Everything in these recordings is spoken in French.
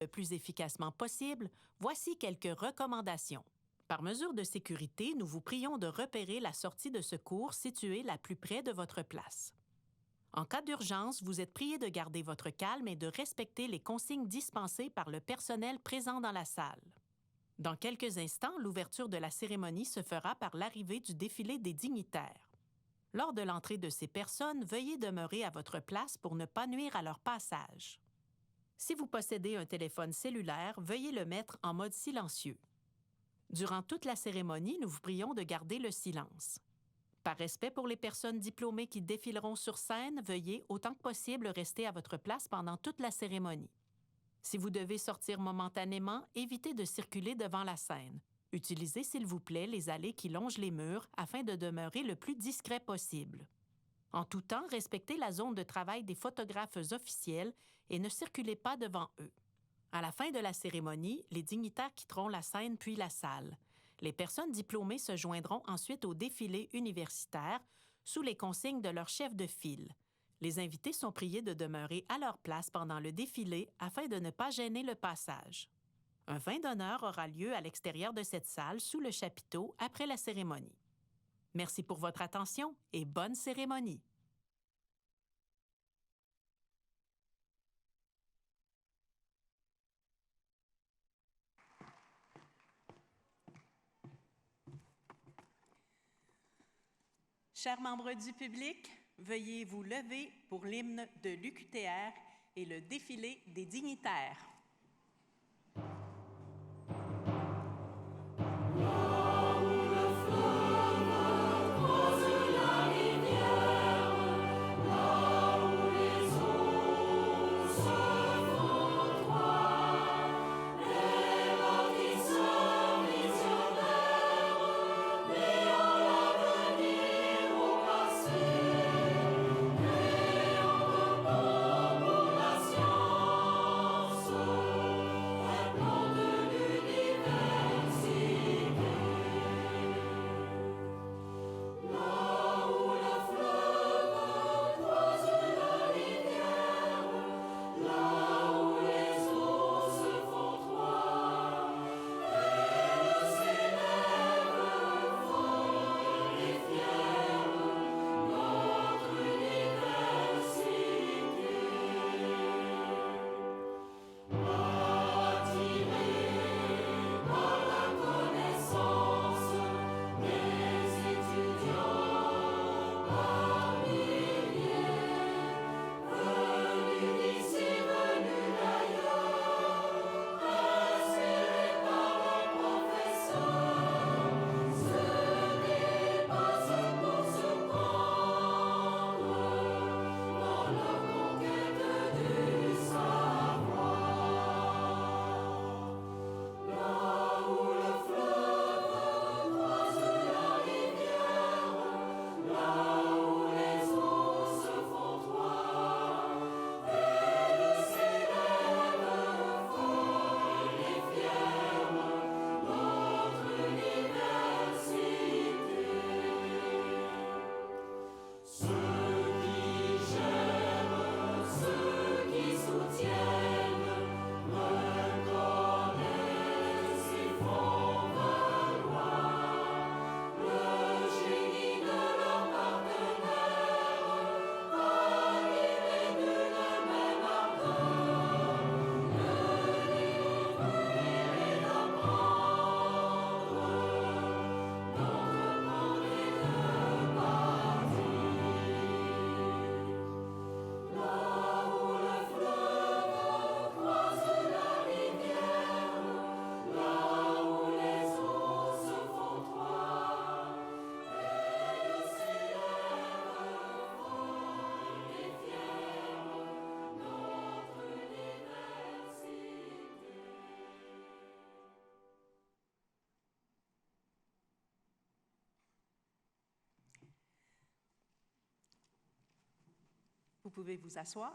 le plus efficacement possible, voici quelques recommandations. Par mesure de sécurité, nous vous prions de repérer la sortie de secours située la plus près de votre place. En cas d'urgence, vous êtes prié de garder votre calme et de respecter les consignes dispensées par le personnel présent dans la salle. Dans quelques instants, l'ouverture de la cérémonie se fera par l'arrivée du défilé des dignitaires. Lors de l'entrée de ces personnes, veuillez demeurer à votre place pour ne pas nuire à leur passage. Si vous possédez un téléphone cellulaire, veuillez le mettre en mode silencieux. Durant toute la cérémonie, nous vous prions de garder le silence. Par respect pour les personnes diplômées qui défileront sur scène, veuillez autant que possible rester à votre place pendant toute la cérémonie. Si vous devez sortir momentanément, évitez de circuler devant la scène. Utilisez, s'il vous plaît, les allées qui longent les murs afin de demeurer le plus discret possible. En tout temps, respectez la zone de travail des photographes officiels et ne circulez pas devant eux. À la fin de la cérémonie, les dignitaires quitteront la scène puis la salle. Les personnes diplômées se joindront ensuite au défilé universitaire sous les consignes de leur chef de file. Les invités sont priés de demeurer à leur place pendant le défilé afin de ne pas gêner le passage. Un vin d'honneur aura lieu à l'extérieur de cette salle sous le chapiteau après la cérémonie. Merci pour votre attention et bonne cérémonie. Chers membres du public, veuillez vous lever pour l'hymne de l'UQTR et le défilé des dignitaires. Vous pouvez vous asseoir.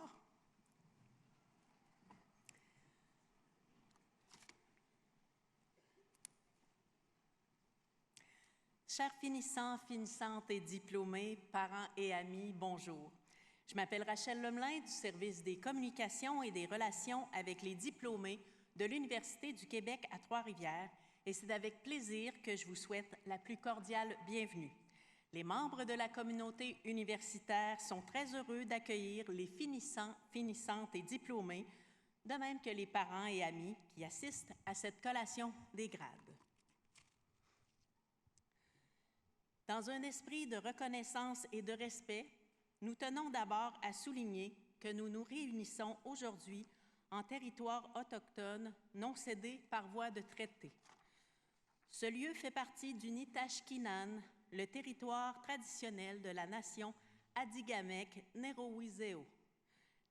Chers finissants, finissantes et diplômés, parents et amis, bonjour. Je m'appelle Rachel Lemelin du service des communications et des relations avec les diplômés de l'Université du Québec à Trois-Rivières et c'est avec plaisir que je vous souhaite la plus cordiale bienvenue. Les membres de la communauté universitaire sont très heureux d'accueillir les finissants, finissantes et diplômés, de même que les parents et amis qui assistent à cette collation des grades. Dans un esprit de reconnaissance et de respect, nous tenons d'abord à souligner que nous nous réunissons aujourd'hui en territoire autochtone non cédé par voie de traité. Ce lieu fait partie du Nitashkinan, le territoire traditionnel de la nation Atikamekw-Nerowizeo.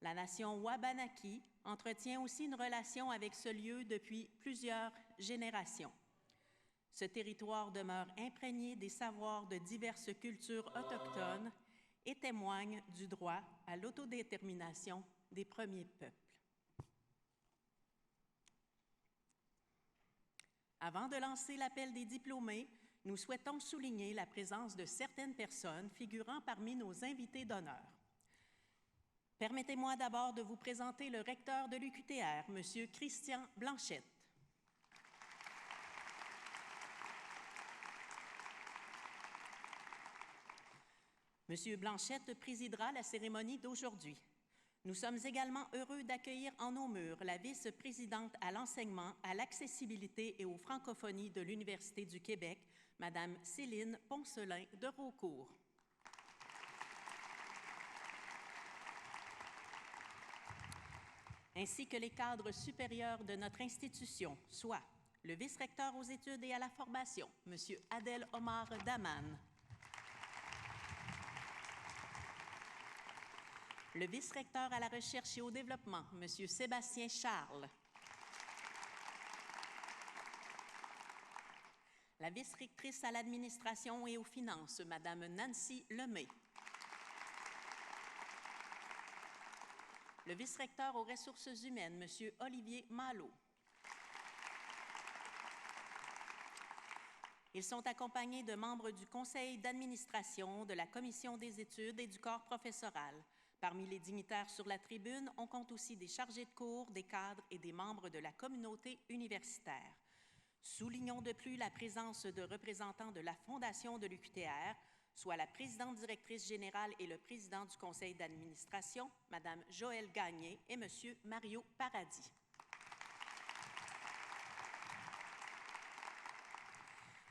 La nation Wabanaki entretient aussi une relation avec ce lieu depuis plusieurs générations. Ce territoire demeure imprégné des savoirs de diverses cultures autochtones et témoigne du droit à l'autodétermination des premiers peuples. Avant de lancer l'appel des diplômés, nous souhaitons souligner la présence de certaines personnes figurant parmi nos invités d'honneur. Permettez-moi d'abord de vous présenter le recteur de l'UQTR, M. Christian Blanchette. M. Blanchette présidera la cérémonie d'aujourd'hui. Nous sommes également heureux d'accueillir en nos murs la vice-présidente à l'enseignement, à l'accessibilité et aux francophonies de l'Université du Québec, Mme Céline Poncelin de Raucourt. Ainsi que les cadres supérieurs de notre institution, soit le vice-recteur aux études et à la formation, M. Adel Omar Daman, le vice-recteur à la recherche et au développement, M. Sébastien Charles, la vice-rectrice à l'administration et aux finances, Mme Nancy Lemay, le vice-recteur aux ressources humaines, M. Olivier Malo. Ils sont accompagnés de membres du conseil d'administration, de la commission des études et du corps professoral. Parmi les dignitaires sur la tribune, on compte aussi des chargés de cours, des cadres et des membres de la communauté universitaire. Soulignons de plus la présence de représentants de la Fondation de l'UQTR, soit la présidente directrice générale et le président du conseil d'administration, Mme Joëlle Gagné et M. Mario Paradis.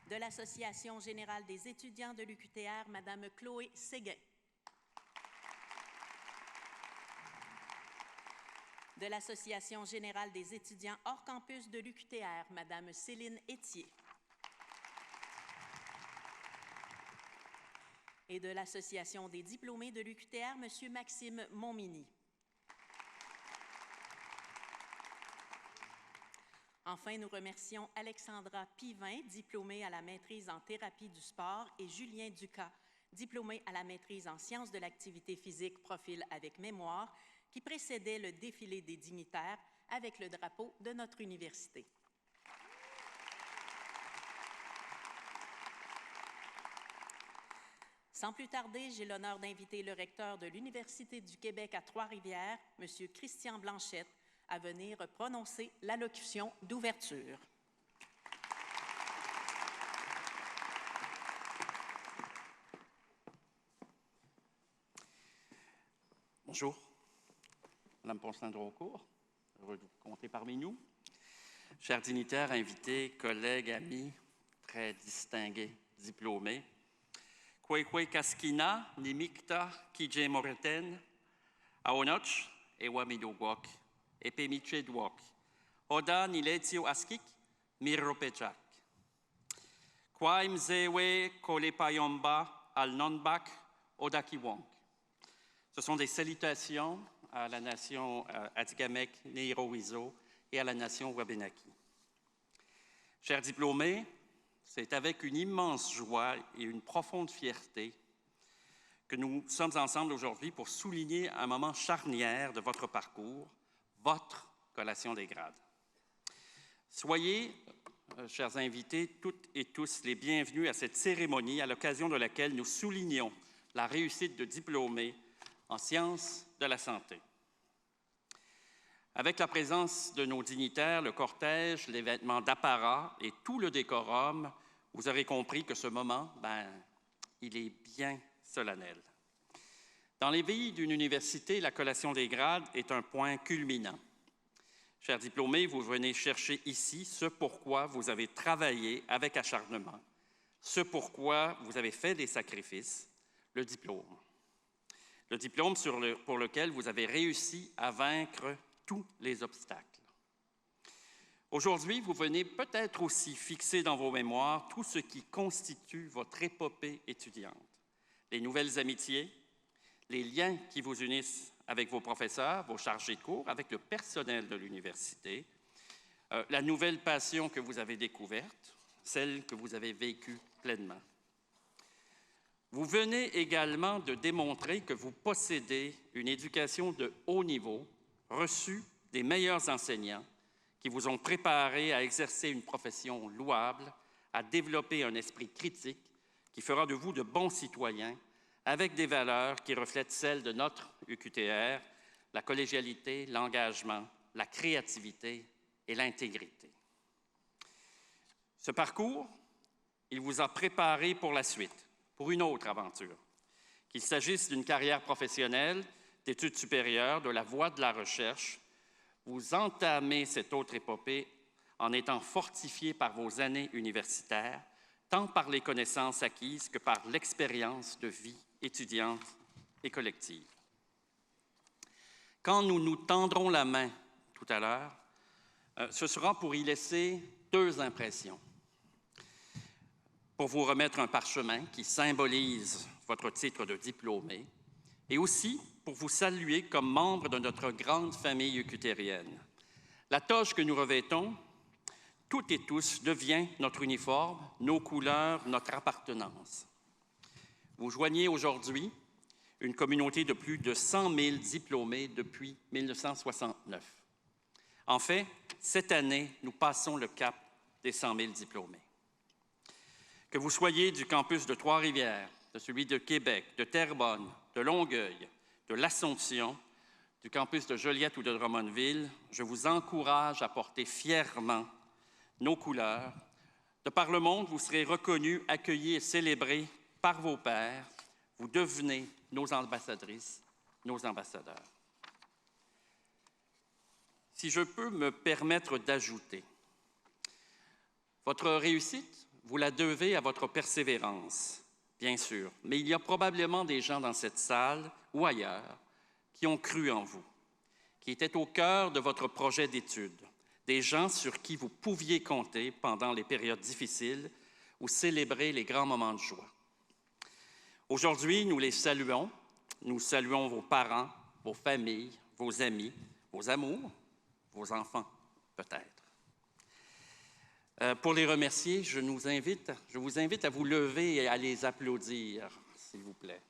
De l'Association générale des étudiants de l'UQTR, Mme Chloé Séguin. De l'Association générale des étudiants hors campus de l'UQTR, Mme Céline Etier. Et de l'Association des diplômés de l'UQTR, M. Maxime Montminy. Enfin, nous remercions Alexandra Pivin, diplômée à la maîtrise en thérapie du sport, et Julien Ducas, diplômé à la maîtrise en sciences de l'activité physique, profil avec mémoire, qui précédait le défilé des dignitaires avec le drapeau de notre université. Sans plus tarder, j'ai l'honneur d'inviter le recteur de l'Université du Québec à Trois-Rivières, M. Christian Blanchette, à venir prononcer l'allocution d'ouverture. Bonjour, Mme Poncelin de Raucourt, heureux de vous compter parmi nous. Chers dignitaires, invités, collègues, amis, très distingués, diplômés, Kwekwe Kaskina, Nimikta, Kije Moreten, Aonoch, Ewamidogwok, Epemichedwok, Oda Niletio Askik, Miropechak. Kwaim Zewe Kolepayomba, Al-Nonbak, Odakiwonk. Ce sont des salutations à la nation Atikamekw-Nerowizeo et à la nation Wabanaki. Chers diplômés, c'est avec une immense joie et une profonde fierté que nous sommes ensemble aujourd'hui pour souligner un moment charnière de votre parcours, votre collation des grades. Soyez, chers invités, toutes et tous, les bienvenus à cette cérémonie à l'occasion de laquelle nous soulignons la réussite de diplômés en sciences de la santé. Avec la présence de nos dignitaires, le cortège, les vêtements d'apparat et tout le décorum, vous aurez compris que ce moment, il est bien solennel. Dans les vies d'une université, la collation des grades est un point culminant. Chers diplômés, vous venez chercher ici ce pourquoi vous avez travaillé avec acharnement, ce pourquoi vous avez fait des sacrifices, le diplôme. Le diplôme pour lequel vous avez réussi à vaincre tous les obstacles. Aujourd'hui, vous venez peut-être aussi fixer dans vos mémoires tout ce qui constitue votre épopée étudiante. Les nouvelles amitiés, les liens qui vous unissent avec vos professeurs, vos chargés de cours, avec le personnel de l'université, la nouvelle passion que vous avez découverte, celle que vous avez vécue pleinement. Vous venez également de démontrer que vous possédez une éducation de haut niveau, reçue des meilleurs enseignants, qui vous ont préparé à exercer une profession louable, à développer un esprit critique qui fera de vous de bons citoyens, avec des valeurs qui reflètent celles de notre UQTR, la collégialité, l'engagement, la créativité et l'intégrité. Ce parcours, il vous a préparé pour la suite, pour une autre aventure, qu'il s'agisse d'une carrière professionnelle, d'études supérieures, de la voie de la recherche. Vous entamez cette autre épopée en étant fortifié par vos années universitaires, tant par les connaissances acquises que par l'expérience de vie étudiante et collective. Quand nous nous tendrons la main tout à l'heure, ce sera pour y laisser deux impressions. Pour vous remettre un parchemin qui symbolise votre titre de diplômé et aussi pour vous saluer comme membre de notre grande famille UQTRienne. La toge que nous revêtons, toutes et tous, devient notre uniforme, nos couleurs, notre appartenance. Vous joignez aujourd'hui une communauté de plus de 100 000 diplômés depuis 1969. En fait, cette année, nous passons le cap des 100 000 diplômés. Que vous soyez du campus de Trois-Rivières, de celui de Québec, de Terrebonne, de Longueuil, de l'Assomption, du campus de Joliette ou de Drummondville, je vous encourage à porter fièrement nos couleurs. De par le monde, vous serez reconnus, accueillis et célébrés par vos pairs. Vous devenez nos ambassadrices, nos ambassadeurs. Si je peux me permettre d'ajouter, votre réussite, vous la devez à votre persévérance, bien sûr, mais il y a probablement des gens dans cette salle ou ailleurs qui ont cru en vous, qui étaient au cœur de votre projet d'études, des gens sur qui vous pouviez compter pendant les périodes difficiles ou célébrer les grands moments de joie. Aujourd'hui, nous les saluons. Nous saluons vos parents, vos familles, vos amis, vos amours, vos enfants, peut-être. Pour les remercier, je vous invite à vous lever et à les applaudir, s'il vous plaît.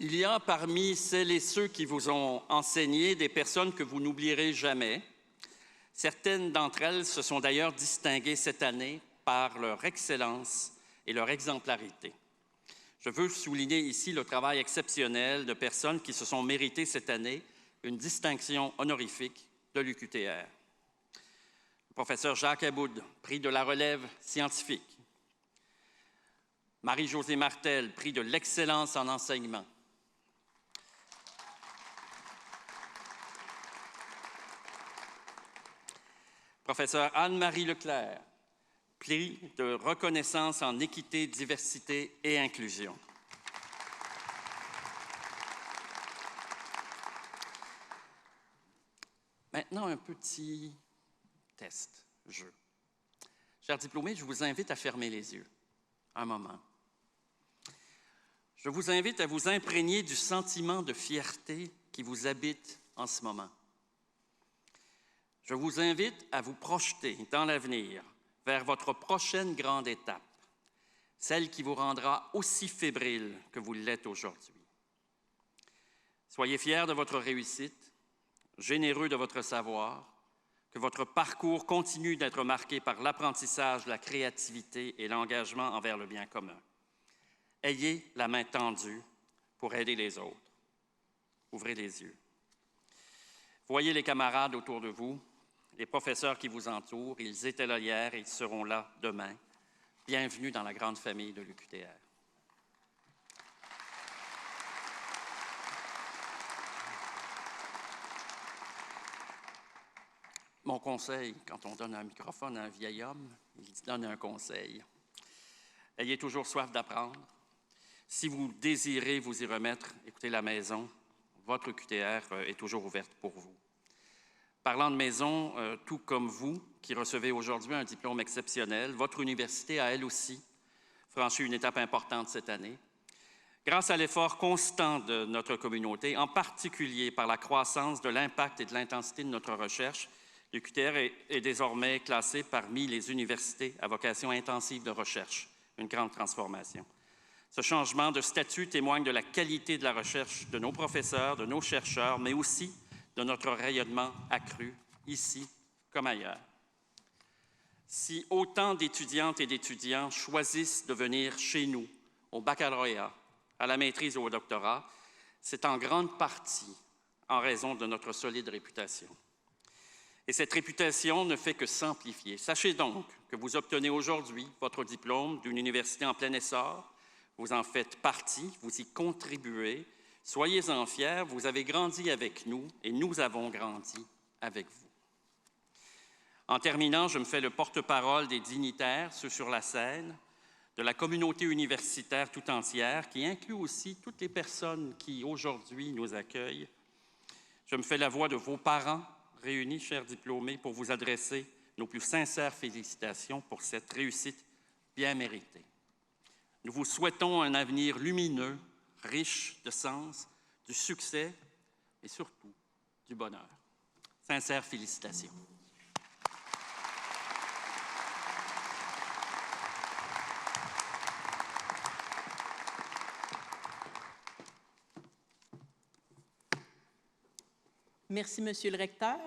Il y a parmi celles et ceux qui vous ont enseigné des personnes que vous n'oublierez jamais. Certaines d'entre elles se sont d'ailleurs distinguées cette année par leur excellence et leur exemplarité. Je veux souligner ici le travail exceptionnel de personnes qui se sont méritées cette année une distinction honorifique de l'UQTR. Le professeur Jacques Aboud, prix de la relève scientifique. Marie-Josée Martel, prix de l'excellence en enseignement. Professeur Anne-Marie Leclerc, prix de reconnaissance en équité, diversité et inclusion. Maintenant, un petit test, jeu. Chers diplômés, je vous invite à fermer les yeux un moment. Je vous invite à vous imprégner du sentiment de fierté qui vous habite en ce moment. Je vous invite à vous projeter dans l'avenir vers votre prochaine grande étape, celle qui vous rendra aussi fébrile que vous l'êtes aujourd'hui. Soyez fiers de votre réussite, généreux de votre savoir, que votre parcours continue d'être marqué par l'apprentissage, la créativité et l'engagement envers le bien commun. Ayez la main tendue pour aider les autres. Ouvrez les yeux. Voyez les camarades autour de vous, les professeurs qui vous entourent. Ils étaient là hier et ils seront là demain. Bienvenue dans la grande famille de l'UQTR. Mon conseil, quand on donne un microphone à un vieil homme, il donne un conseil. Ayez toujours soif d'apprendre. Si vous désirez vous y remettre, écoutez la maison. Votre UQTR est toujours ouverte pour vous. Parlant de maison, tout comme vous, qui recevez aujourd'hui un diplôme exceptionnel, votre université a elle aussi franchi une étape importante cette année. Grâce à l'effort constant de notre communauté, en particulier par la croissance de l'impact et de l'intensité de notre recherche, l'UQTR est désormais classée parmi les universités à vocation intensive de recherche, une grande transformation. Ce changement de statut témoigne de la qualité de la recherche de nos professeurs, de nos chercheurs, mais aussi de notre rayonnement accru, ici comme ailleurs. Si autant d'étudiantes et d'étudiants choisissent de venir chez nous, au baccalauréat, à la maîtrise ou au doctorat, c'est en grande partie en raison de notre solide réputation. Et cette réputation ne fait que s'amplifier. Sachez donc que vous obtenez aujourd'hui votre diplôme d'une université en plein essor. Vous en faites partie, vous y contribuez. Soyez-en fiers, vous avez grandi avec nous et nous avons grandi avec vous. En terminant, je me fais le porte-parole des dignitaires, ceux sur la scène, de la communauté universitaire tout entière, qui inclut aussi toutes les personnes qui aujourd'hui nous accueillent. Je me fais la voix de vos parents réunis, chers diplômés, pour vous adresser nos plus sincères félicitations pour cette réussite bien méritée. Nous vous souhaitons un avenir lumineux, riche de sens, du succès et surtout du bonheur. Sincères félicitations. Merci, Monsieur le recteur.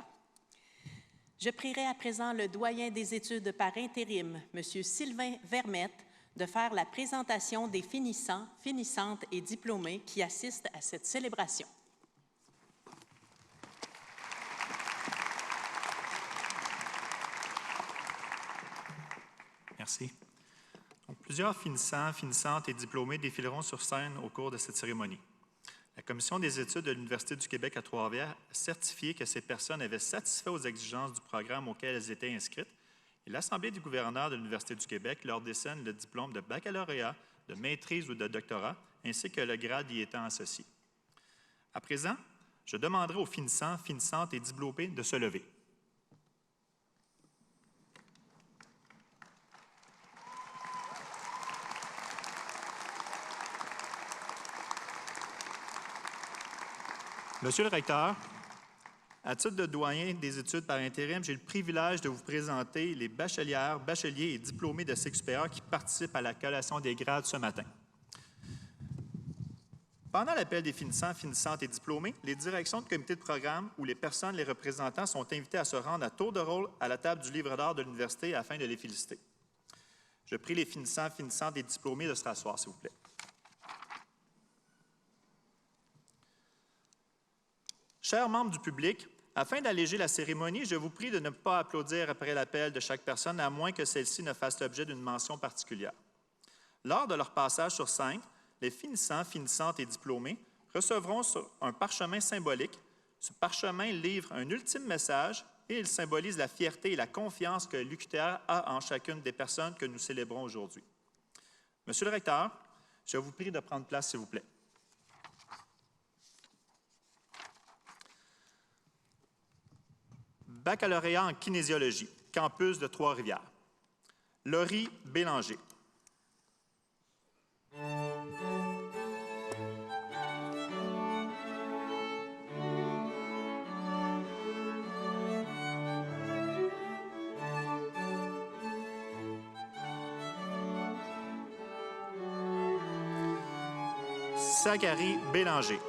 Je prierai à présent le doyen des études par intérim, Monsieur Sylvain Vermette, de faire la présentation des finissants, finissantes et diplômés qui assistent à cette célébration. Merci. Donc, plusieurs finissants, finissantes et diplômés défileront sur scène au cours de cette cérémonie. La Commission des études de l'Université du Québec à Trois-Rivières a certifié que ces personnes avaient satisfait aux exigences du programme auquel elles étaient inscrites et l'Assemblée du gouverneur de l'Université du Québec leur décerne le diplôme de baccalauréat, de maîtrise ou de doctorat, ainsi que le grade y étant associé. À présent, je demanderai aux finissants, finissantes et diplômés de se lever. Monsieur le recteur, à titre de doyen des études par intérim, j'ai le privilège de vous présenter les bachelières, bacheliers et diplômés de cycle supérieur qui participent à la collation des grades ce matin. Pendant l'appel des finissants, finissantes et diplômés, les directions de comité de programme ou les personnes les représentant sont invités à se rendre à tour de rôle à la table du livre d'or de l'université afin de les féliciter. Je prie les finissants, finissantes et diplômés de se rasseoir, s'il vous plaît. Chers membres du public, afin d'alléger la cérémonie, je vous prie de ne pas applaudir après l'appel de chaque personne, à moins que celle-ci ne fasse l'objet d'une mention particulière. Lors de leur passage sur scène, les finissants, finissantes et diplômés recevront un parchemin symbolique. Ce parchemin livre un ultime message et il symbolise la fierté et la confiance que l'UQTR a en chacune des personnes que nous célébrons aujourd'hui. Monsieur le recteur, je vous prie de prendre place, s'il vous plaît. Baccalauréat en kinésiologie, campus de Trois-Rivières. Laurie Bélanger. Zachary Bélanger.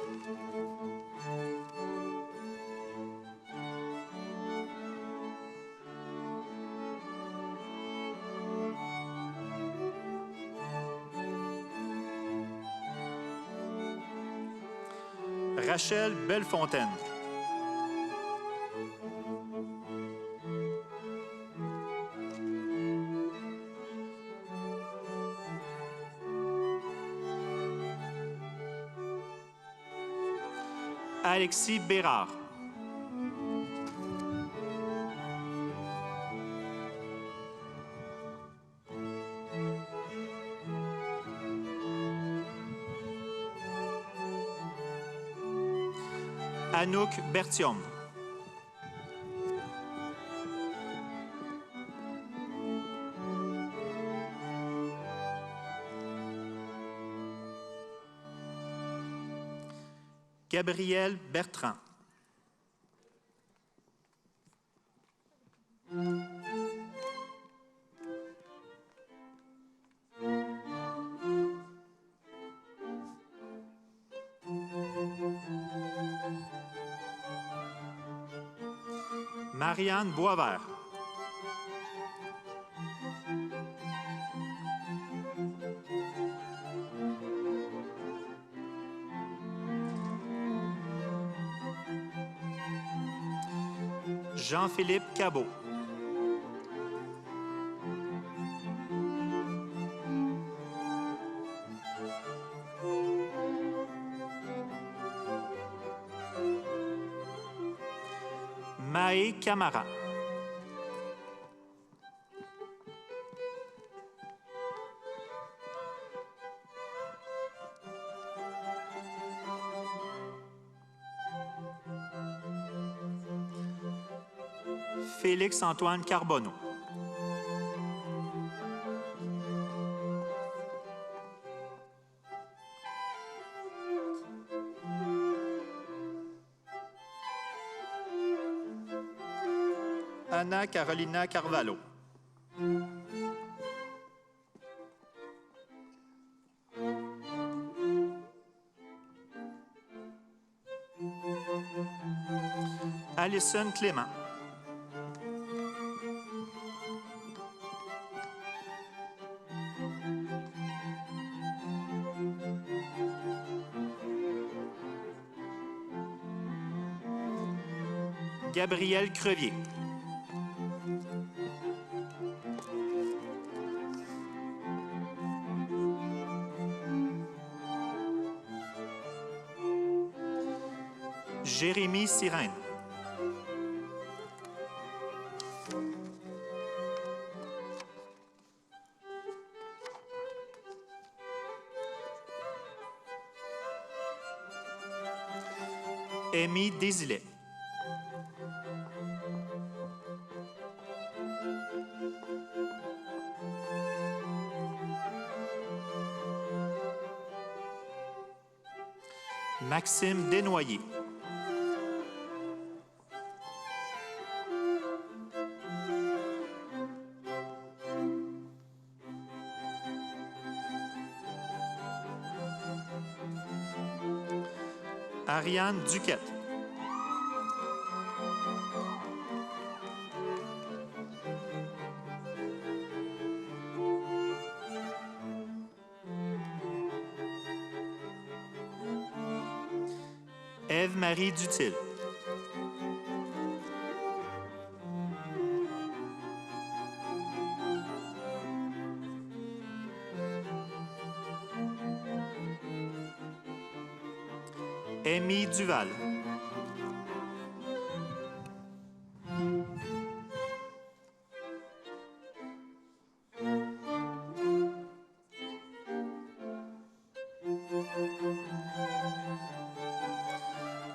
Rachel Bellefontaine. Alexis Bérard. Anouk Bertium. Gabriel Bertrand. Marianne Boisvert. Jean-Philippe Cabot. Maë Camara. Félix-Antoine Carbonneau. Anna Carolina Carvalho. Alison Clément. Gabriel Crevier. Jérémy Sirène. Amy Désilet. Maxime Desnoyers. Ariane Duquette. Ève-Marie Dutil. Amy Duval.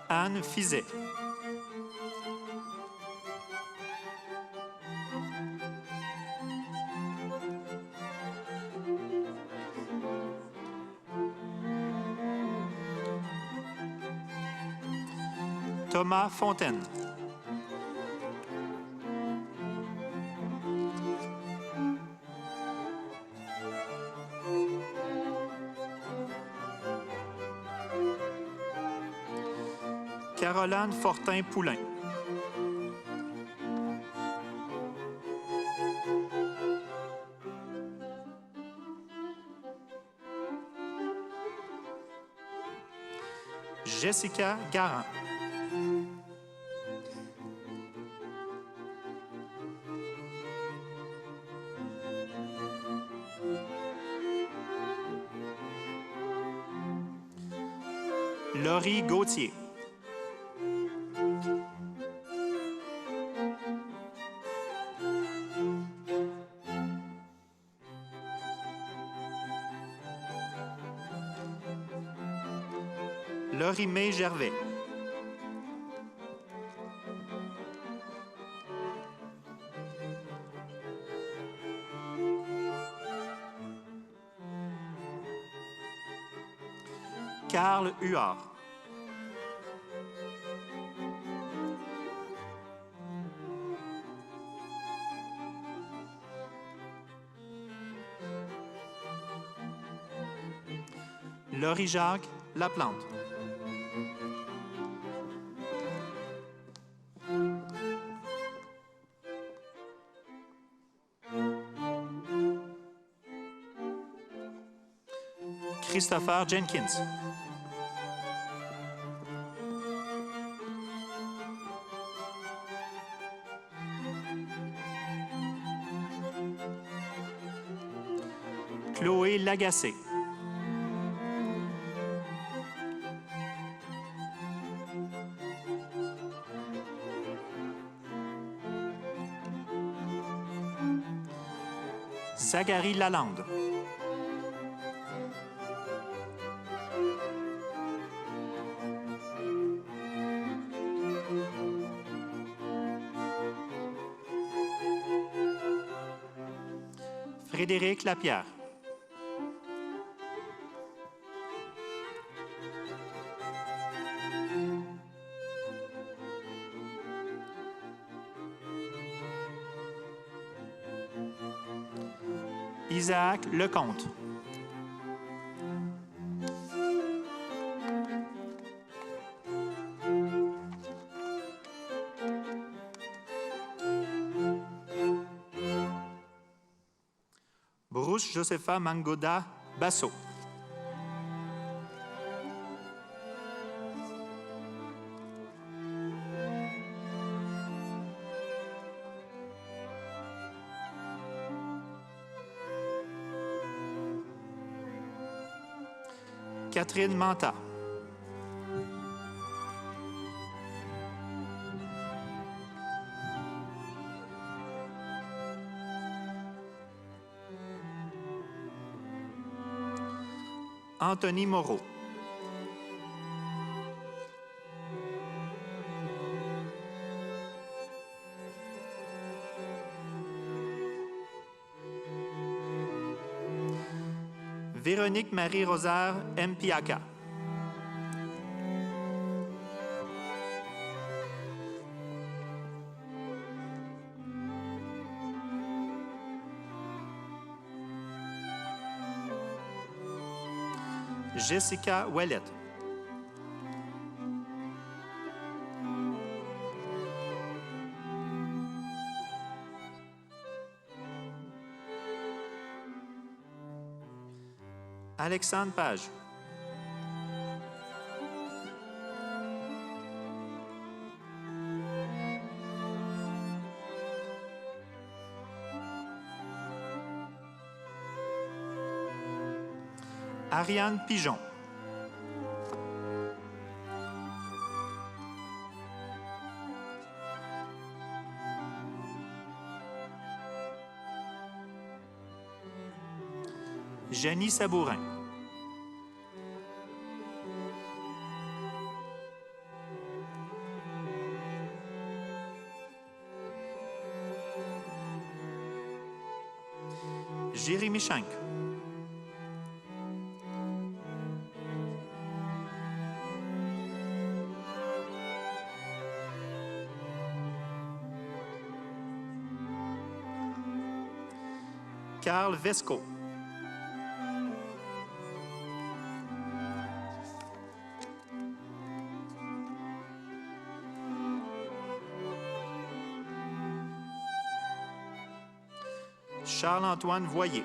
Anne Fizet. Thomas Fontaine. Caroline Fortin-Poulain. Jessica Garand. Laurie Gauthier. Laurie-May Gervais. Carl Huard. Laurie-Jacques Laplante. Christopher Jenkins. Chloé Lagacé. Zachary Lalande. Frédéric Lapierre. Isaac Lecomte. Bruce Josepha Mangoda Basso. Catherine Manta. Anthony Moreau. Véronique Marie-Rosaire Mpiaka. Jessica Ouellet. Alexandre Page. Ariane Pigeon. Jenny Sabourin. Jérémy Schenk. Carl Vesco. Charles-Antoine Voyer.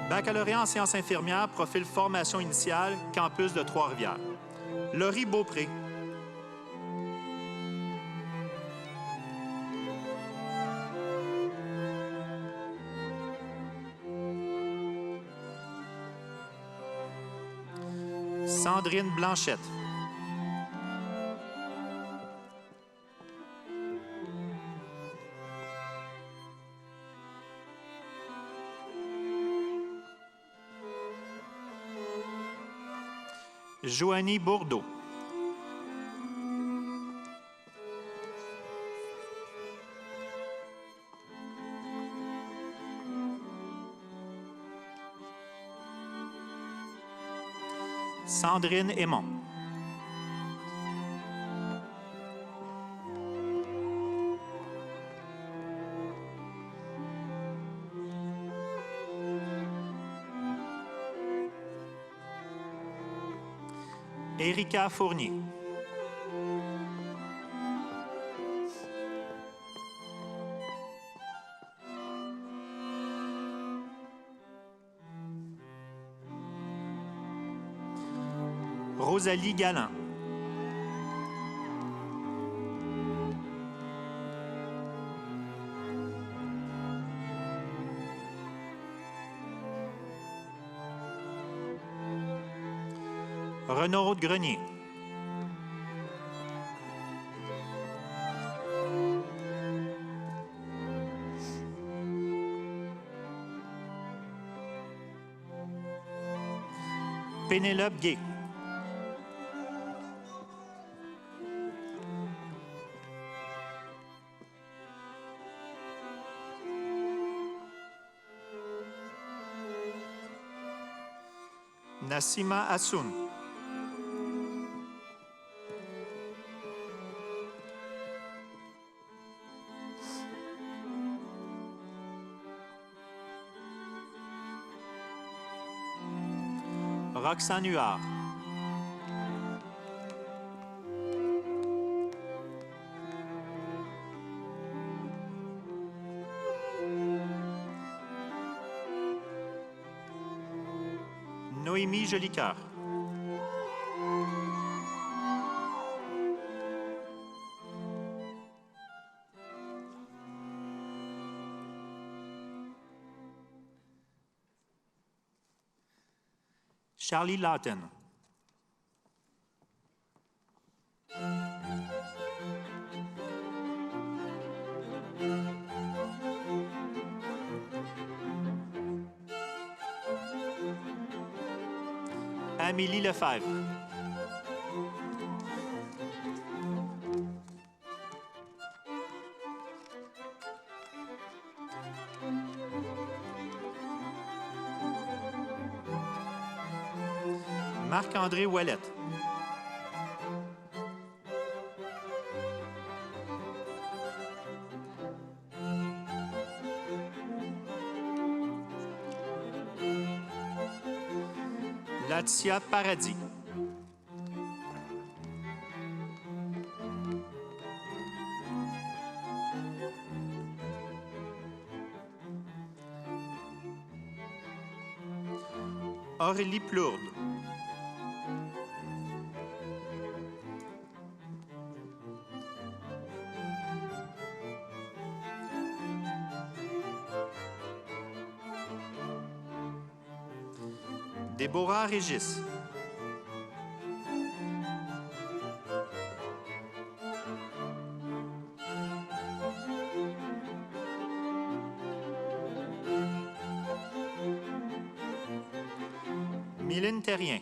Baccalauréat en sciences infirmières, profil formation initiale, campus de Trois-Rivières. Laurie Beaupré. Sandrine Blanchette. Joanie Bourdeau. Sandrine Aymon. Erika Fournier. Rosalie Galland. Renaud Grenier. Pénélope Gay. Nassima Hassoun. Roxane Huard. Noémie Jolicoeur. Charlie Lawton. Amélie Lefebvre. Marc-André Ouellette. Latia Paradis. Aurélie Plourde. Déborah Régis. Mylène Terrien.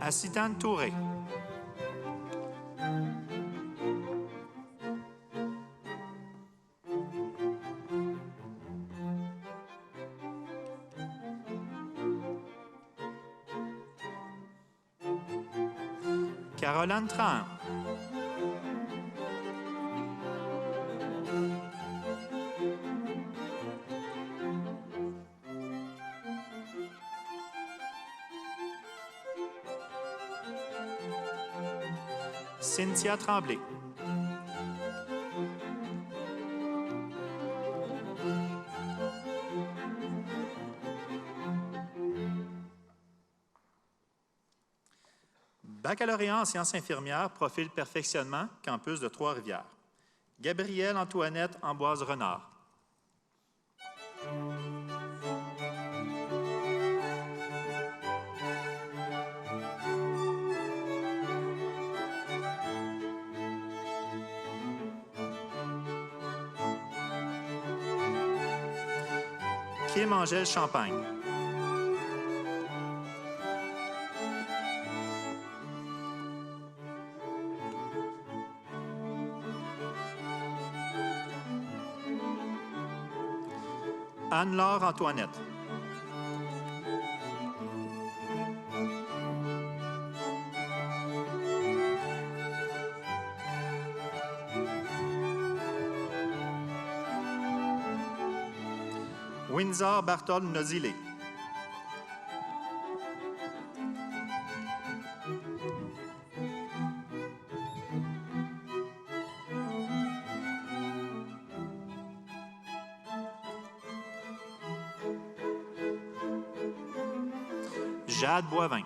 Assitane Touré. Caroline Trahan. Cynthia Tremblay. Baccalauréat en sciences infirmières, profil perfectionnement, campus de Trois-Rivières. Gabrielle Antoinette Amboise-Renard. Kim Angèle Champagne. Anne-Laure Antoinette. Windsor Bartol Nozile. Jade Boivin.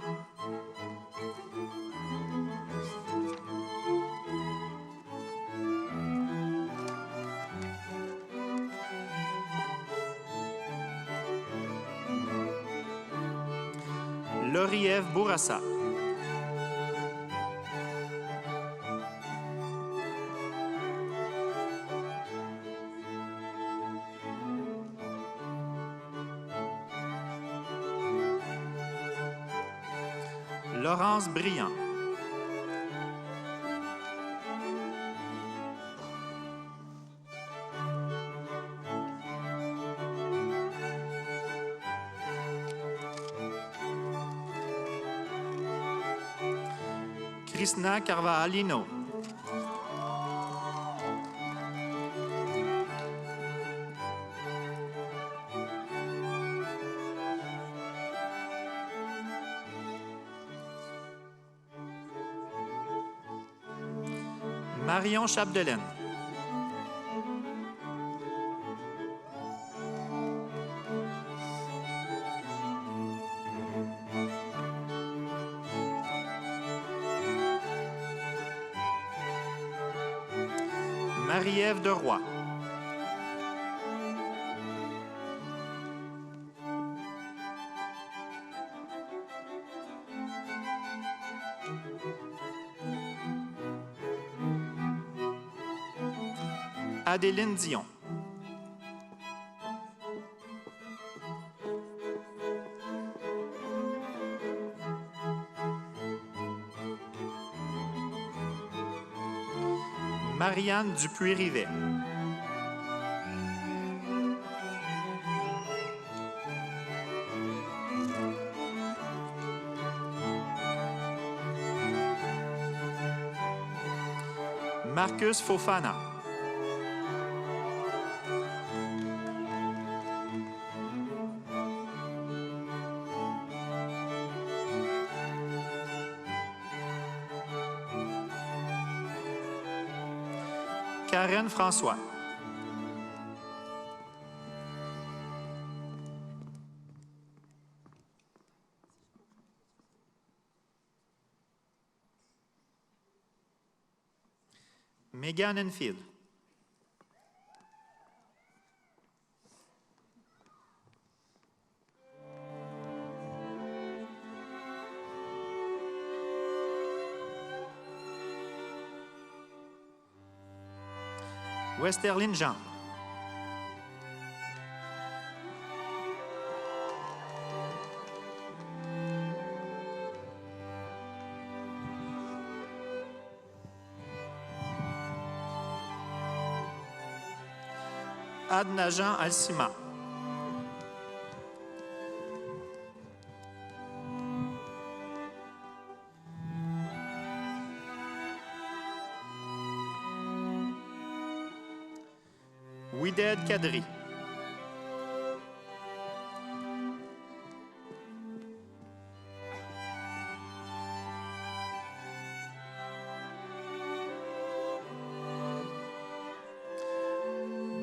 Lauriève Bourassa. Laurence Briand. Krishna Carvalino. Marion Chapdelaine. Marie-Ève de Roy. Adéline Dion. Marianne Dupuis-Rivet. Marcus Fofana. Karen François. Megan Enfield. Westerline Jean. Adna Jean Alcima. Wided Kadri.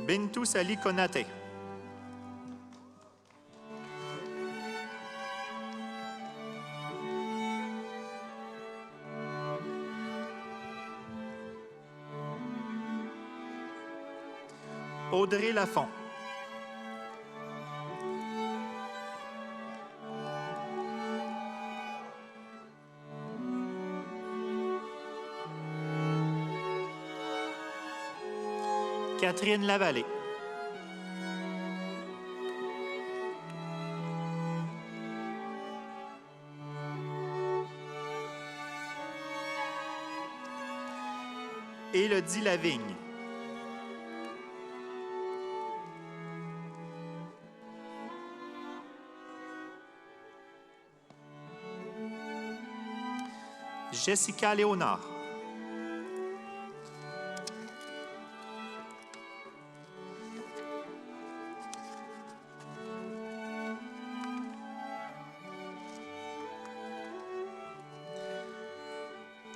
Bintou Sali Konate. Audrey Lafont. Catherine Lavallée. Élodie Lavigne. Jessica Léonard.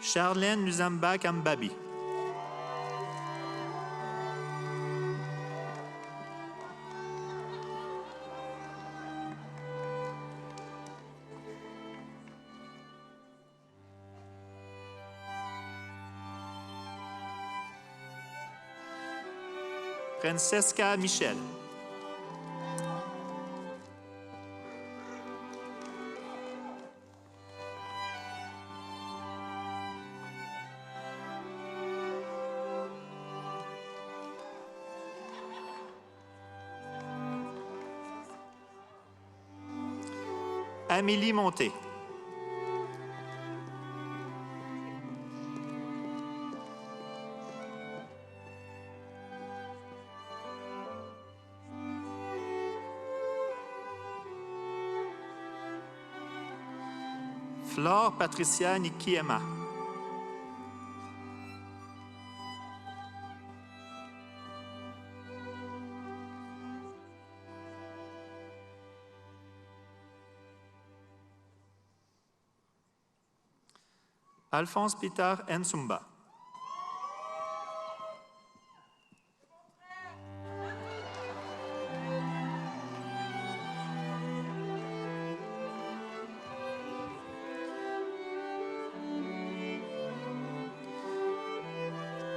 Charlène Luzamba Kambabi. Francesca Michel. Amélie Monté. Flore Patricia Nikiema. Alphonse Peter Nsumba.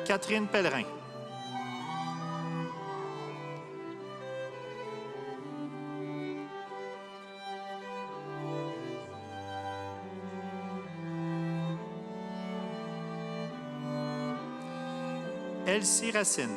Catherine Pellerin. Elsie Racine.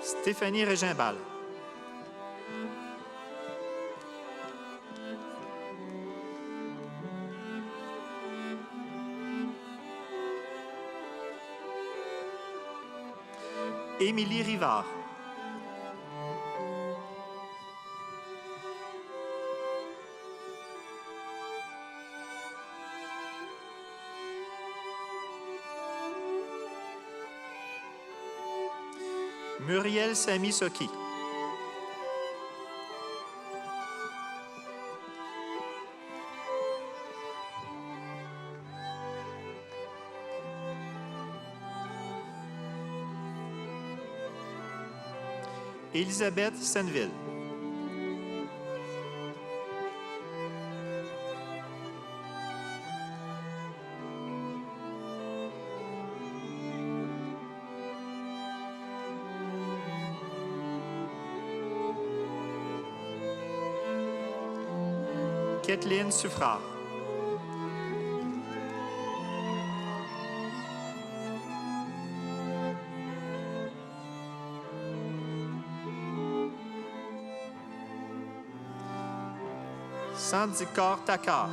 Stéphanie Régimbal. Émilie Rivard. Muriel Sami Soki. Elisabeth Senville. Kathleen Suffrard. Sandikar Takar.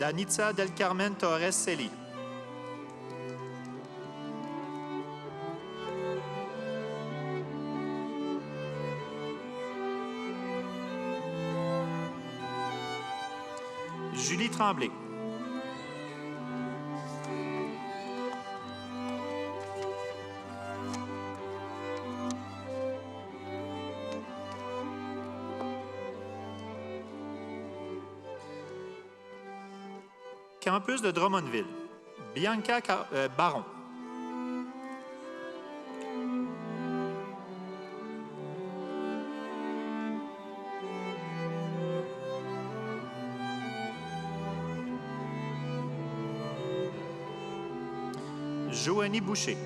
Danitza del Carmen Torres Celi. Julie Tremblay. Campus de Drummondville. Bianca Baron. Joanie Boucher.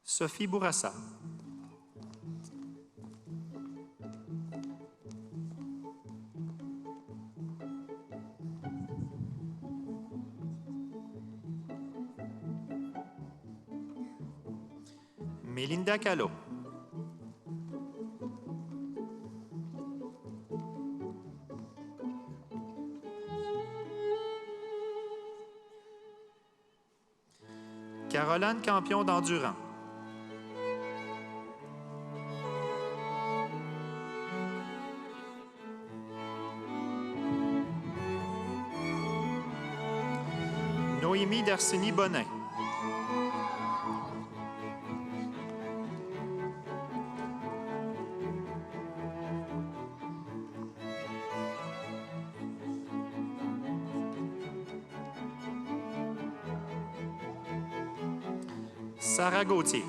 Sophie Bourassa. Mélinda Callot. Caroline Campion d'Endurant. Noémie Darcini-Bonin. Sarah Gauthier.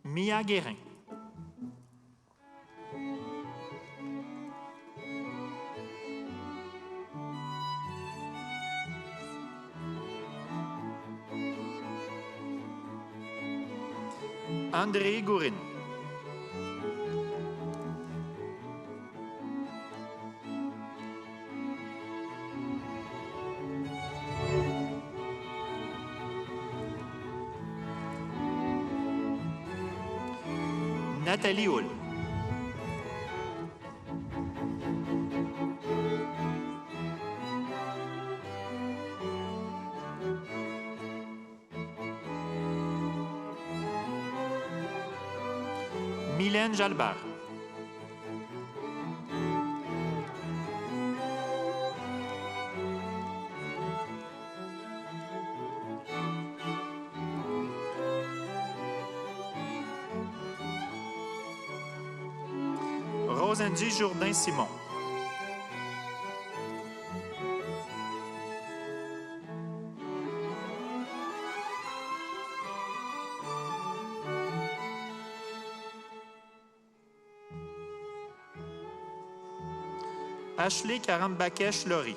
Mia Guérin. André Gourin. Nathalie Hull. Mylène Jalbert. Rosandy Jourdain-Simon. Ashley Karambakesh-Laurie.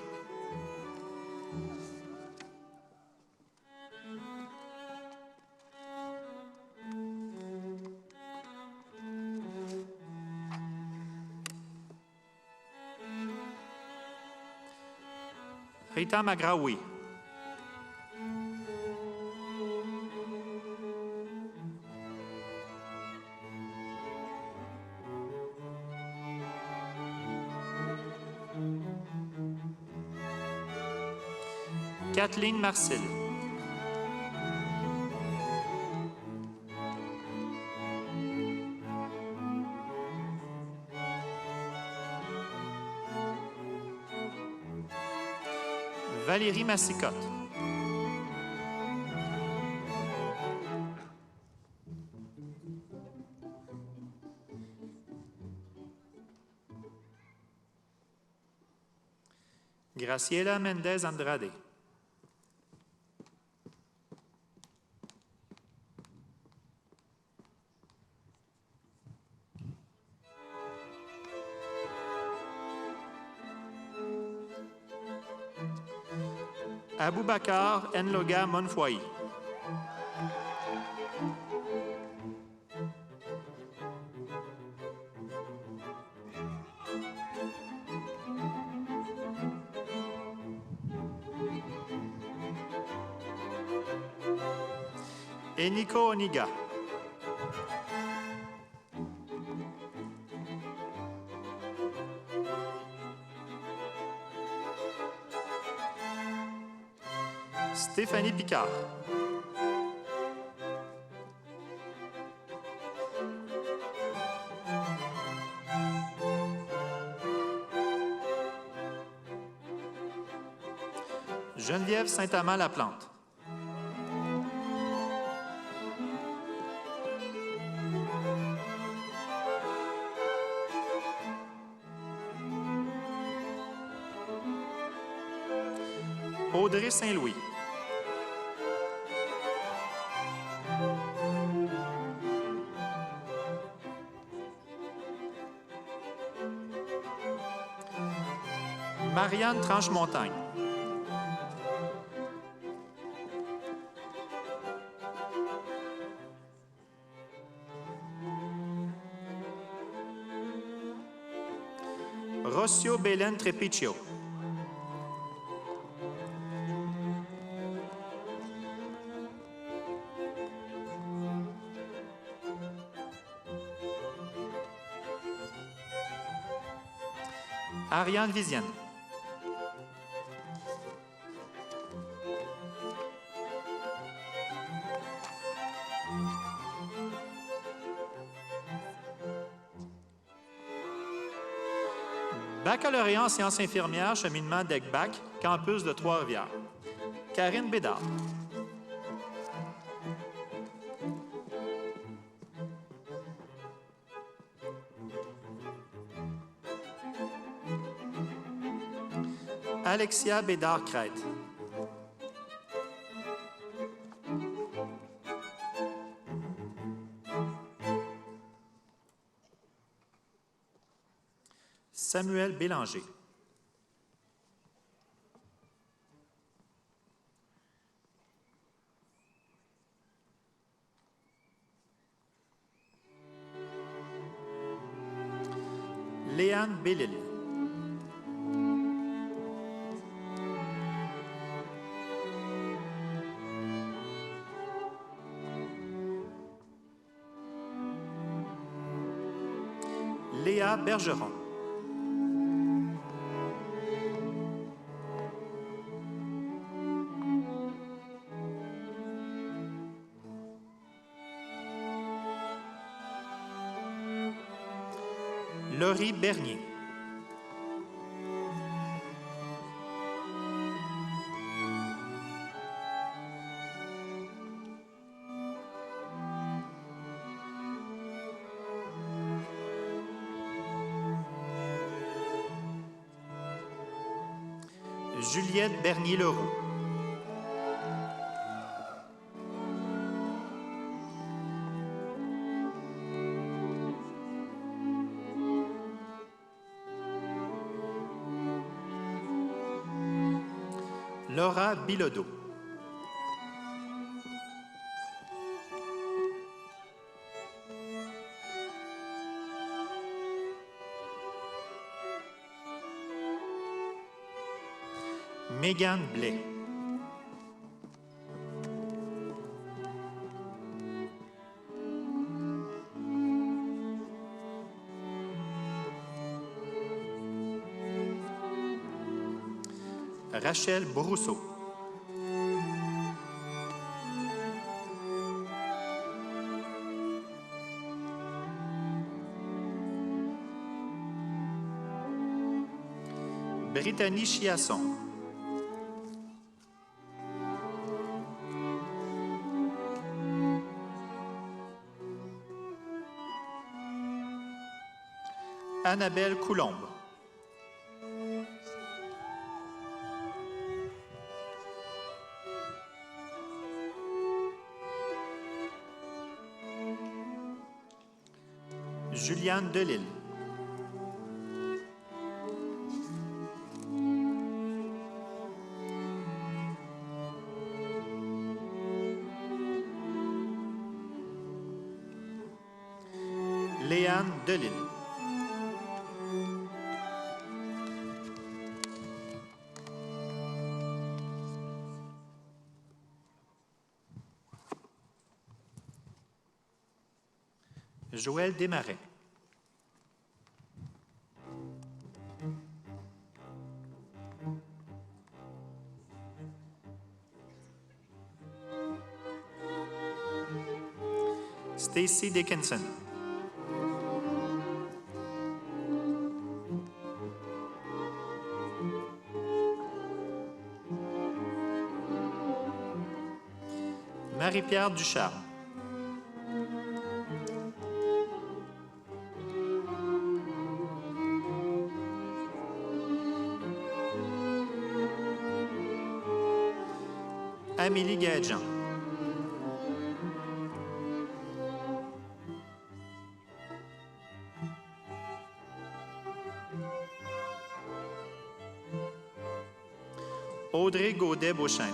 Rita Magraoui. Kathleen Marcel. Valérie Massicotte. Graciela Mendez Andrade. Aboubakar Nloga Monfoy. Eniko Oniga. Stéphanie Picard. Geneviève Saint-Amand-Laplante. Audrey Saint-Louis. Marianne Tranche-Montagne. Rossio Belen Trepiccio. Ariane Vizienne. Baccalauréat en sciences infirmières, cheminement d'ECBAC, campus de Trois-Rivières. Karine Bédard. Alexia Bédard-Crête. Samuel Bélanger. Léane Bellil. Léa Bergeron. Laurie Bernier. Juliette Bernier-Leroux. Laura Bilodeau. Mégane Blais. Rachel Brousseau. Brittany Chiasson. Annabelle Coulombe. Juliane Delille. Léane Delille. Joël Desmarais. Stacy Dickinson. Marie-Pierre Ducharme. Amélie Gaëdjean. Audrey Gaudet-Beauchesne.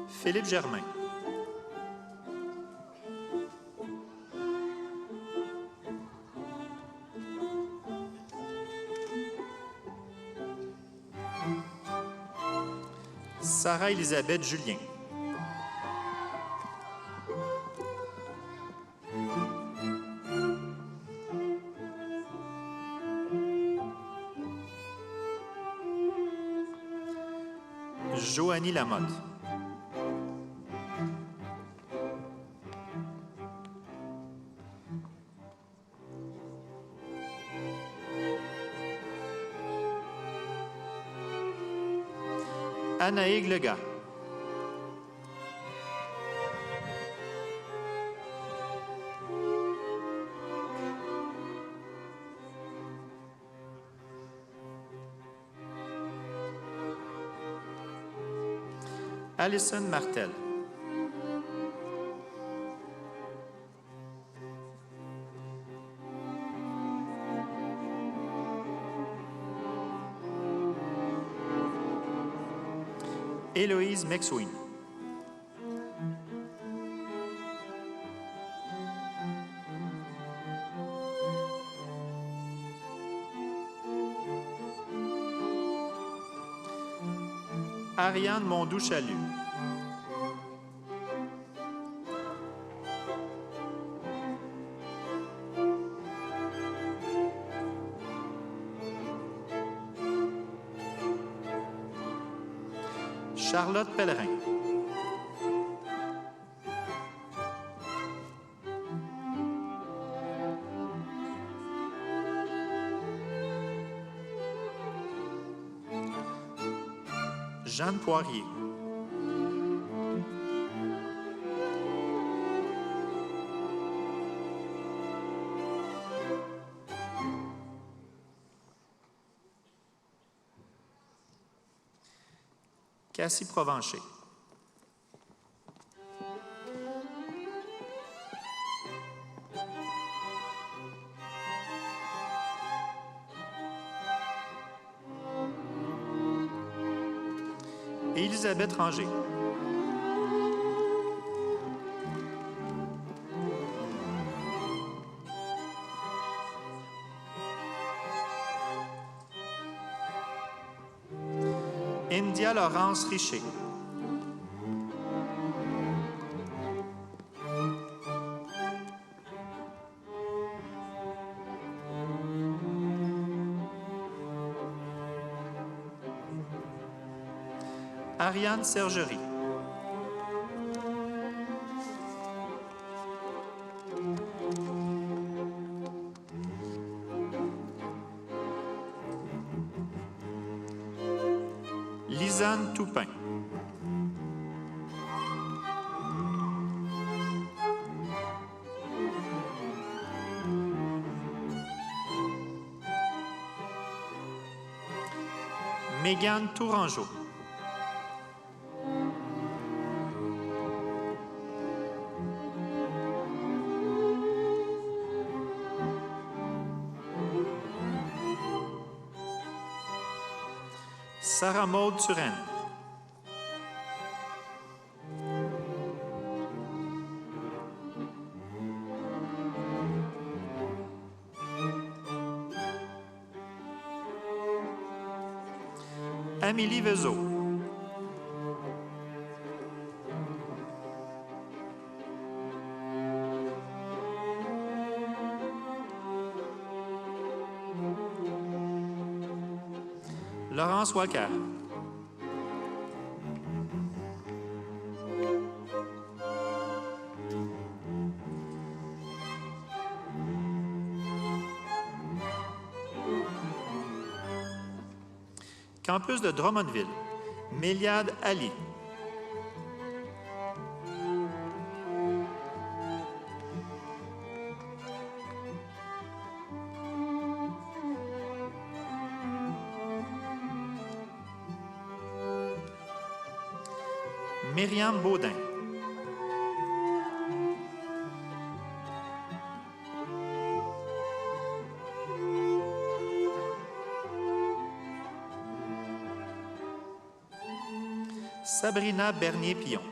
Philippe Germain. Sarah-Élisabeth Julien. Joanie Lamotte. Anaïg Lega. Alison Martel. Héloïse McSween. Ariane Mondou-Chalut. Charlotte Pellerin. Jeanne Poirier. Cassie Provencher. Élisabeth Ranger. India Laurence Richer. Ariane Sergerie. Lisanne Toupin. Mégane Tourangeau. Sarah Maud Turenne. Amélie Vezot. Laurence Walker. Campus de Drummondville, Méliade Ali. Myriam Baudin. Sabrina Bernier-Pillon.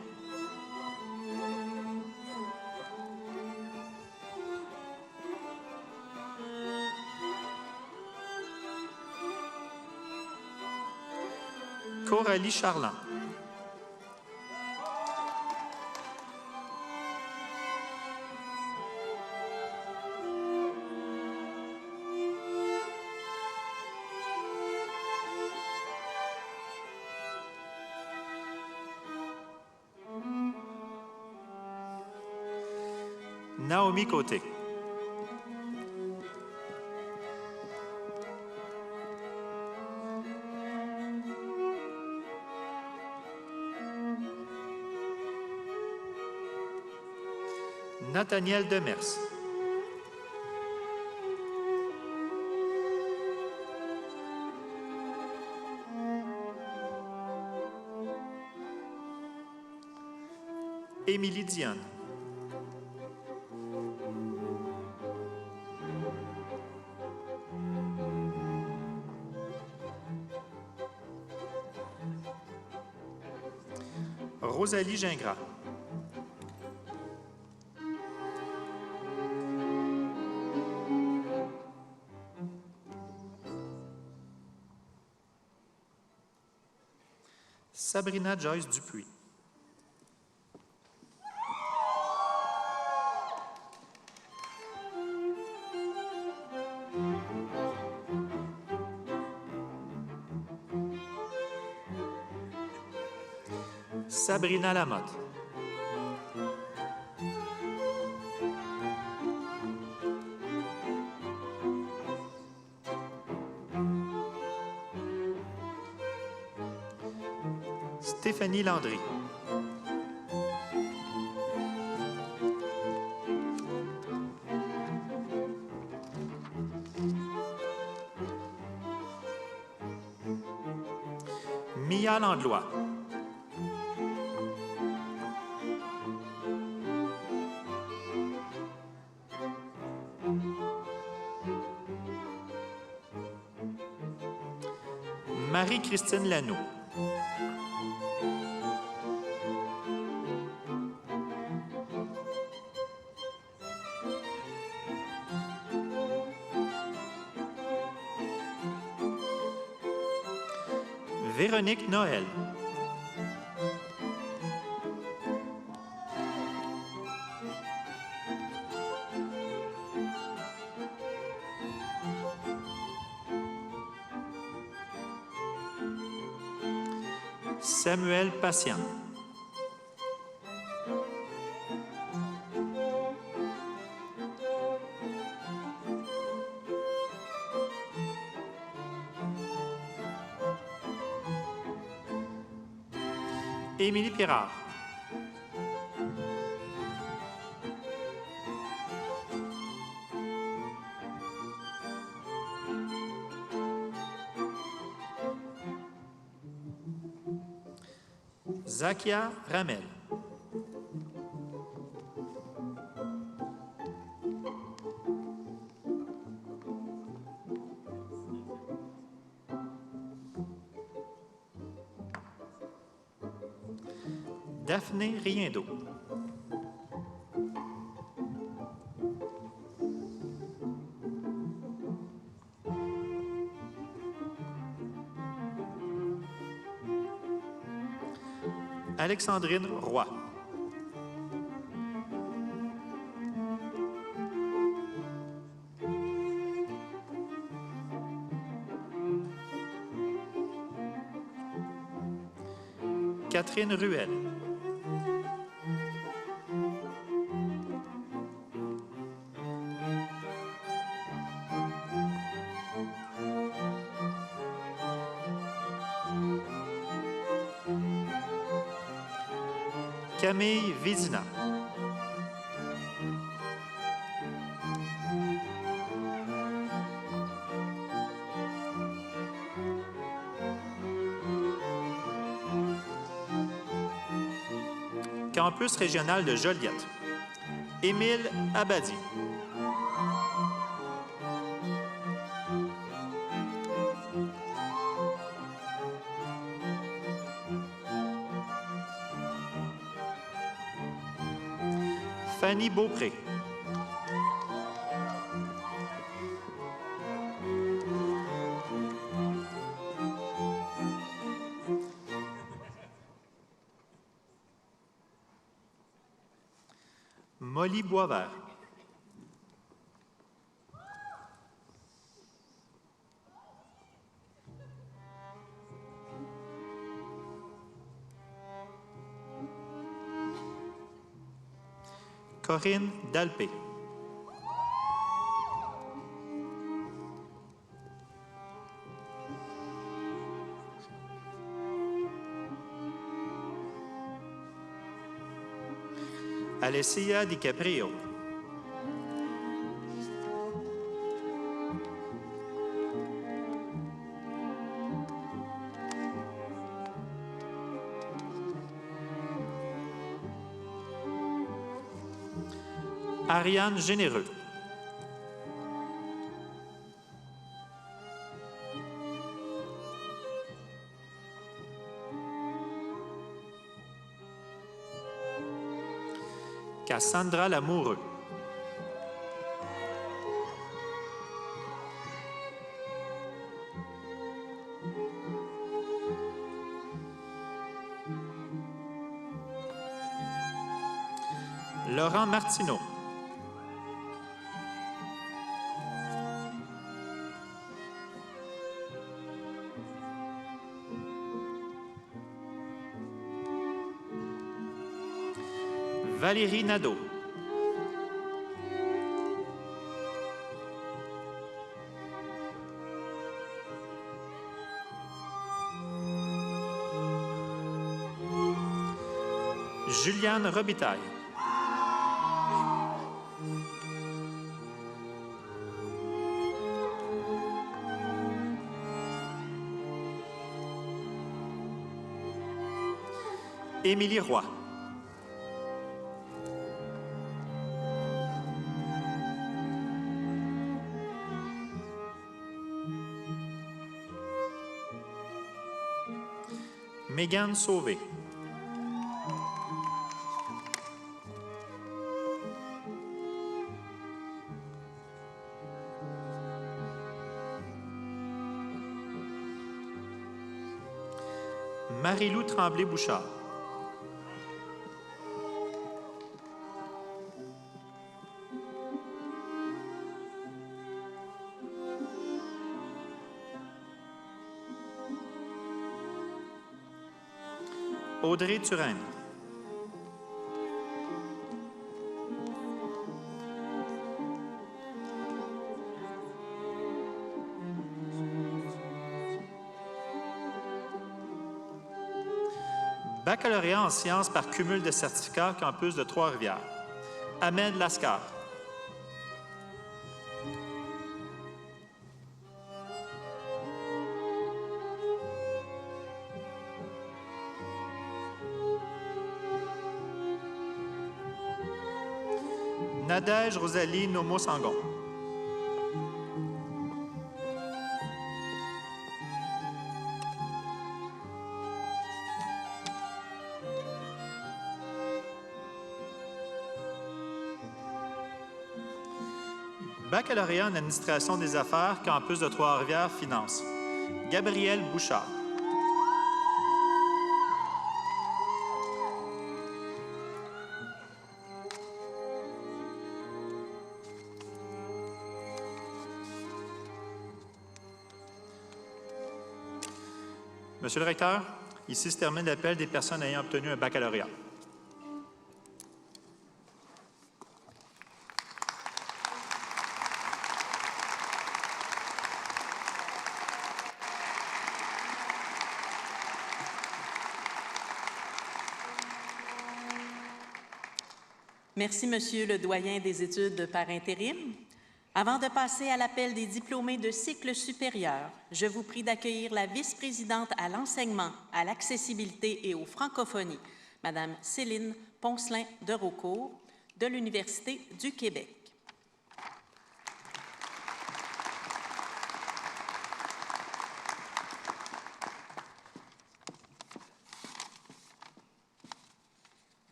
Coralie Charland. Naomi Côté. Nathaniel Demers. Émilie Dionne. Rosalie Gingras. Sabrina Joyce Dupuis. Sabrina Lamotte. Stéphanie Landry. Mia Landlois. Marie-Christine Lanoux. Véronique Noël. Samuel Patient. Émilie Pirard. Zakia Ramel. Daphné Riendo. Alexandrine Roy. Catherine Ruel. Camille Vézina. Campus régional de Joliette. Émile Abadi. Fanny Beaupré. Molly Boisvert. Corinne Dalpé. Alessia DiCaprio. Ariane Généreux. Cassandra Lamoureux. Laurent Martineau. Valérie Nadeau. Juliane Robitaille. Émilie Roy. Mégane Sauvé. Marie-Lou Tremblay-Bouchard. Audrey Turenne. Baccalauréat en sciences par cumul de certificats, campus de Trois-Rivières. Ahmed Lascar. Nadège Rosalie Nomo-Sangon. Baccalauréat en administration des affaires, campus de Trois-Rivières, finance. Gabriel Bouchard. Monsieur le recteur, ici se termine l'appel des personnes ayant obtenu un baccalauréat. Merci, Monsieur le doyen des études par intérim. Avant de passer à l'appel des diplômés de cycle supérieur, je vous prie d'accueillir la vice-présidente à l'enseignement, à l'accessibilité et aux francophonies, Madame Céline Poncelin de Raucourt, de l'Université du Québec.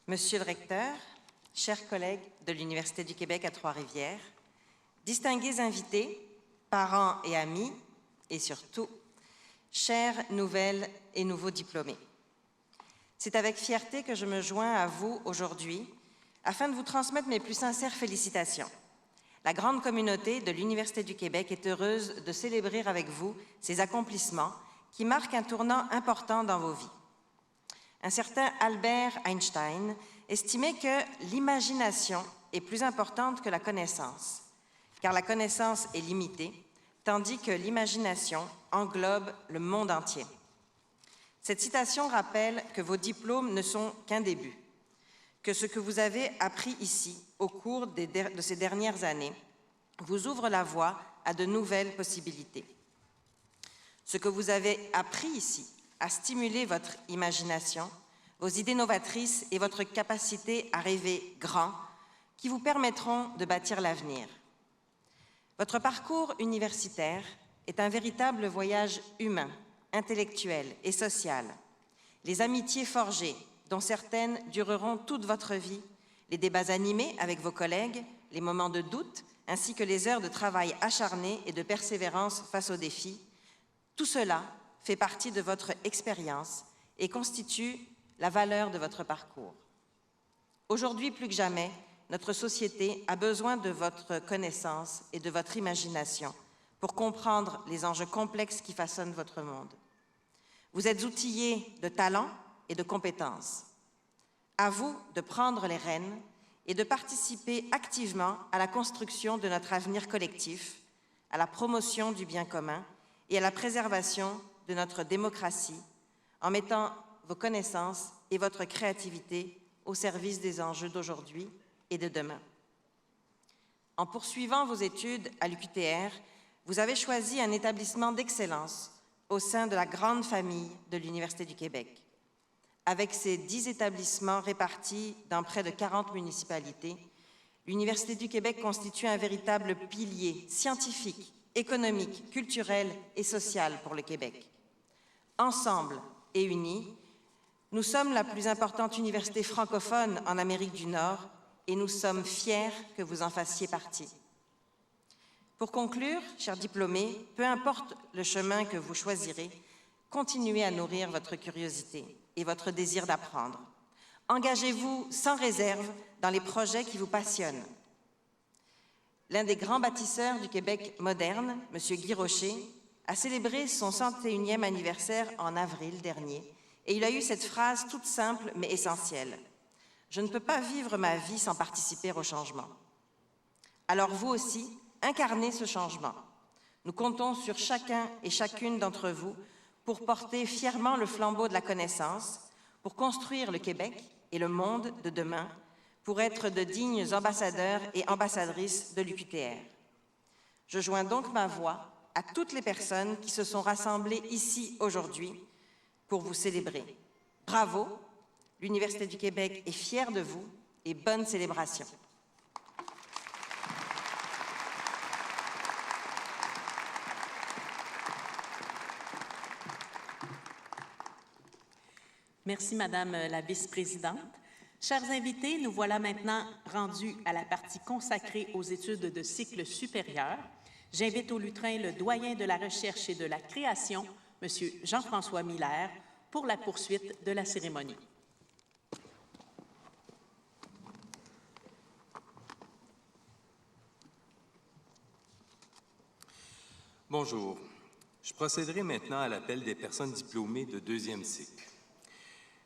Monsieur le recteur, chers collègues de l'Université du Québec à Trois-Rivières, distingués invités, parents et amis, et surtout, chers nouvelles et nouveaux diplômés. C'est avec fierté que je me joins à vous aujourd'hui afin de vous transmettre mes plus sincères félicitations. La grande communauté de l'Université du Québec est heureuse de célébrer avec vous ces accomplissements qui marquent un tournant important dans vos vies. Un certain Albert Einstein estimait que l'imagination est plus importante que la connaissance, car la connaissance est limitée, tandis que l'imagination englobe le monde entier. Cette citation rappelle que vos diplômes ne sont qu'un début, que ce que vous avez appris ici au cours de ces dernières années vous ouvre la voie à de nouvelles possibilités. Ce que vous avez appris ici à stimuler votre imagination, vos idées novatrices et votre capacité à rêver grand qui vous permettront de bâtir l'avenir. Votre parcours universitaire est un véritable voyage humain, intellectuel et social. Les amitiés forgées, dont certaines dureront toute votre vie, les débats animés avec vos collègues, les moments de doute, ainsi que les heures de travail acharné et de persévérance face aux défis, tout cela fait partie de votre expérience et constitue la valeur de votre parcours. Aujourd'hui, plus que jamais, notre société a besoin de votre connaissance et de votre imagination pour comprendre les enjeux complexes qui façonnent votre monde. Vous êtes outillés de talents et de compétences. À vous de prendre les rênes et de participer activement à la construction de notre avenir collectif, à la promotion du bien commun et à la préservation de notre démocratie, en mettant vos connaissances et votre créativité au service des enjeux d'aujourd'hui et de demain. En poursuivant vos études à l'UQTR, vous avez choisi un établissement d'excellence au sein de la grande famille de l'Université du Québec. Avec ses 10 établissements répartis dans près de 40 municipalités, l'Université du Québec constitue un véritable pilier scientifique, économique, culturel et social pour le Québec. Ensemble et unis, nous sommes la plus importante université francophone en Amérique du Nord et nous sommes fiers que vous en fassiez partie. Pour conclure, chers diplômés, peu importe le chemin que vous choisirez, continuez à nourrir votre curiosité et votre désir d'apprendre. Engagez-vous sans réserve dans les projets qui vous passionnent. L'un des grands bâtisseurs du Québec moderne, M. Guy Rocher, a célébré son 101e anniversaire en avril dernier et il a eu cette phrase toute simple mais essentielle. « Je ne peux pas vivre ma vie sans participer au changement. » Alors vous aussi, incarnez ce changement. Nous comptons sur chacun et chacune d'entre vous pour porter fièrement le flambeau de la connaissance, pour construire le Québec et le monde de demain, pour être de dignes ambassadeurs et ambassadrices de l'UQTR. Je joins donc ma voix à toutes les personnes qui se sont rassemblées ici aujourd'hui pour vous célébrer. Bravo, l'Université du Québec est fière de vous et bonne célébration. Merci, Madame la vice-présidente. Chers invités, nous voilà maintenant rendus à la partie consacrée aux études de cycle supérieur. J'invite au lutrin le doyen de la recherche et de la création, M. Jean-François Miller, pour la poursuite de la cérémonie. Bonjour. Je procéderai maintenant à l'appel des personnes diplômées de deuxième cycle.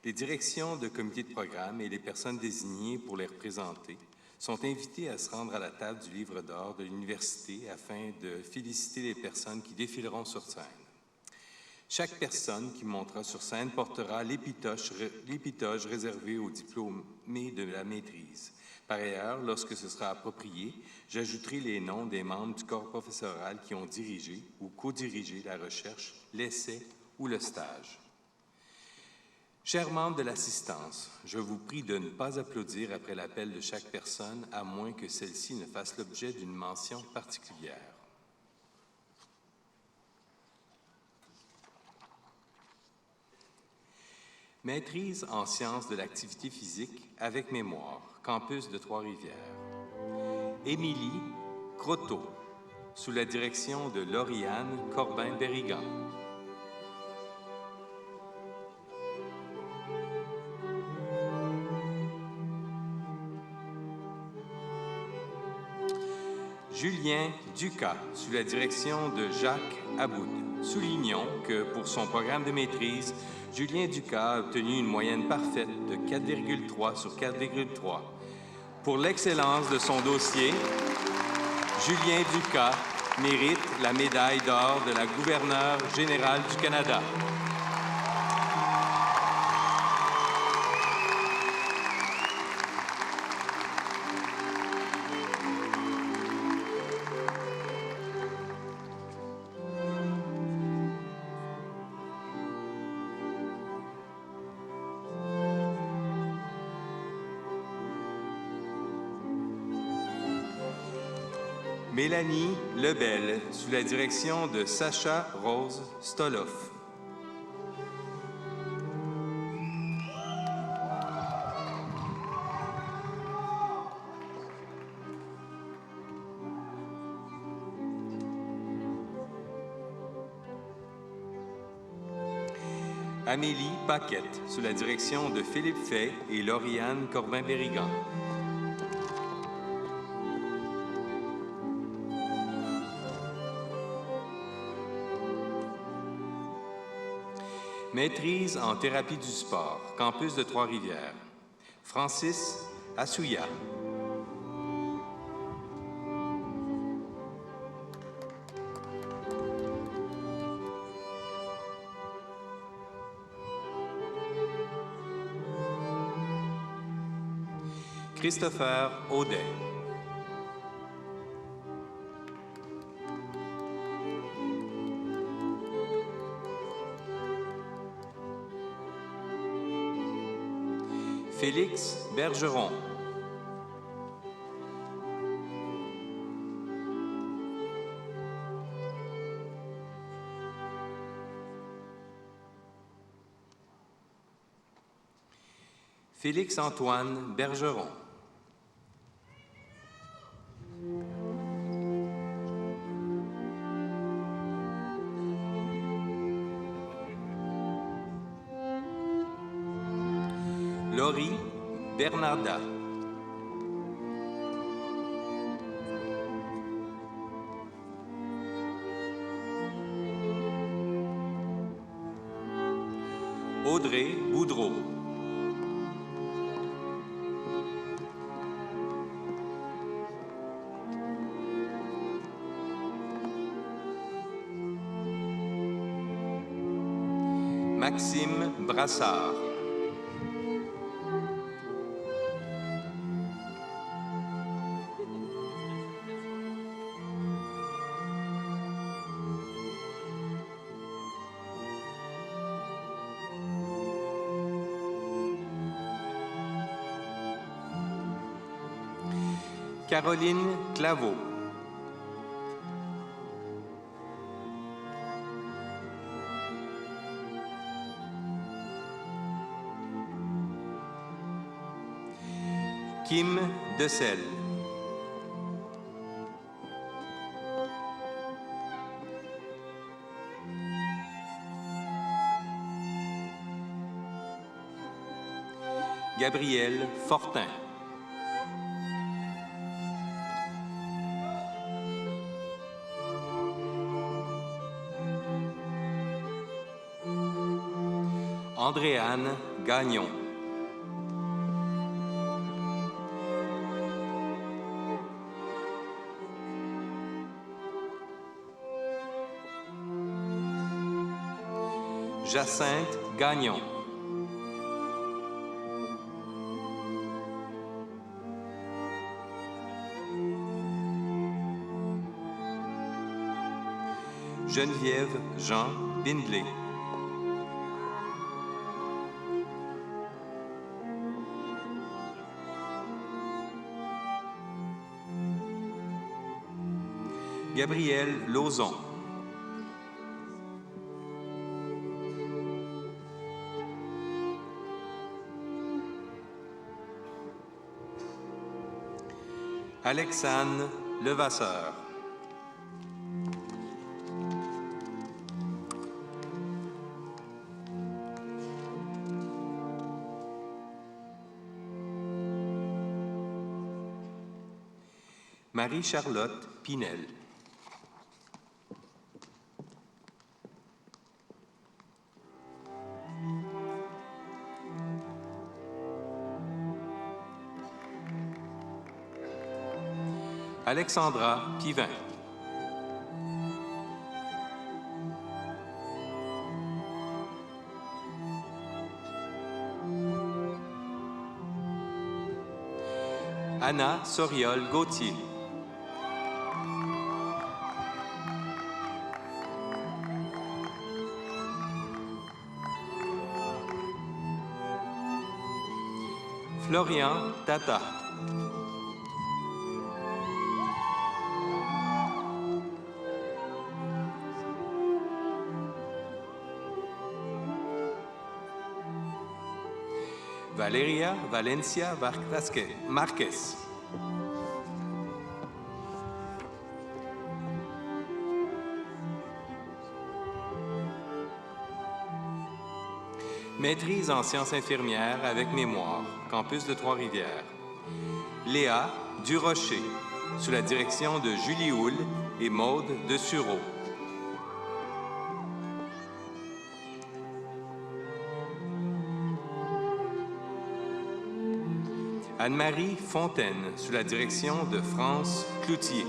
Les directions de comité de programme et les personnes désignées pour les représenter sont invitées à se rendre à la table du livre d'or de l'université afin de féliciter les personnes qui défileront sur scène. Chaque personne qui montera sur scène portera l'épitoge réservé aux diplômés de la maîtrise. Par ailleurs, lorsque ce sera approprié, j'ajouterai les noms des membres du corps professoral qui ont dirigé ou co-dirigé la recherche, l'essai ou le stage. Chers membres de l'assistance, je vous prie de ne pas applaudir après l'appel de chaque personne, à moins que celle-ci ne fasse l'objet d'une mention particulière. Maîtrise en sciences de l'activité physique avec mémoire, campus de Trois-Rivières. Émilie Croteau, sous la direction de Lauriane Corbin-Berrigan. Julien Ducas, sous la direction de Jacques Aboud. Soulignons que pour son programme de maîtrise, Julien Ducas a obtenu une moyenne parfaite de 4,3 sur 4,3. Pour l'excellence de son dossier, Julien Ducas mérite la médaille d'or de la gouverneure générale du Canada. Mélanie Lebel, sous la direction de Sacha Rose Stoloff. Amélie Paquette, sous la direction de Philippe Fay et Lauriane Corbin-Berrigan. Maîtrise en thérapie du sport, campus de Trois-Rivières. Francis Assouya. Christopher Audet. Félix Bergeron. Félix-Antoine Bergeron. Laurie Bernarda. Audrey Boudreau. Maxime Brassard. Caroline Claveau. Kim Decel. Gabrielle Fortin. Andréane Gagnon. Jacinthe Gagnon. Geneviève Jean Bindley. Gabrielle Lauzon. Alexandre Levasseur. Marie-Charlotte Pinel. Alexandra Pivin. Anna Soriol-Gauthier. Florian Tata. Valeria Valencia Marquez. Maîtrise en sciences infirmières avec mémoire, campus de Trois-Rivières. Léa Durocher, sous la direction de Julie Houle et Maude de Sureau. Anne-Marie Fontaine, sous la direction de France Cloutier.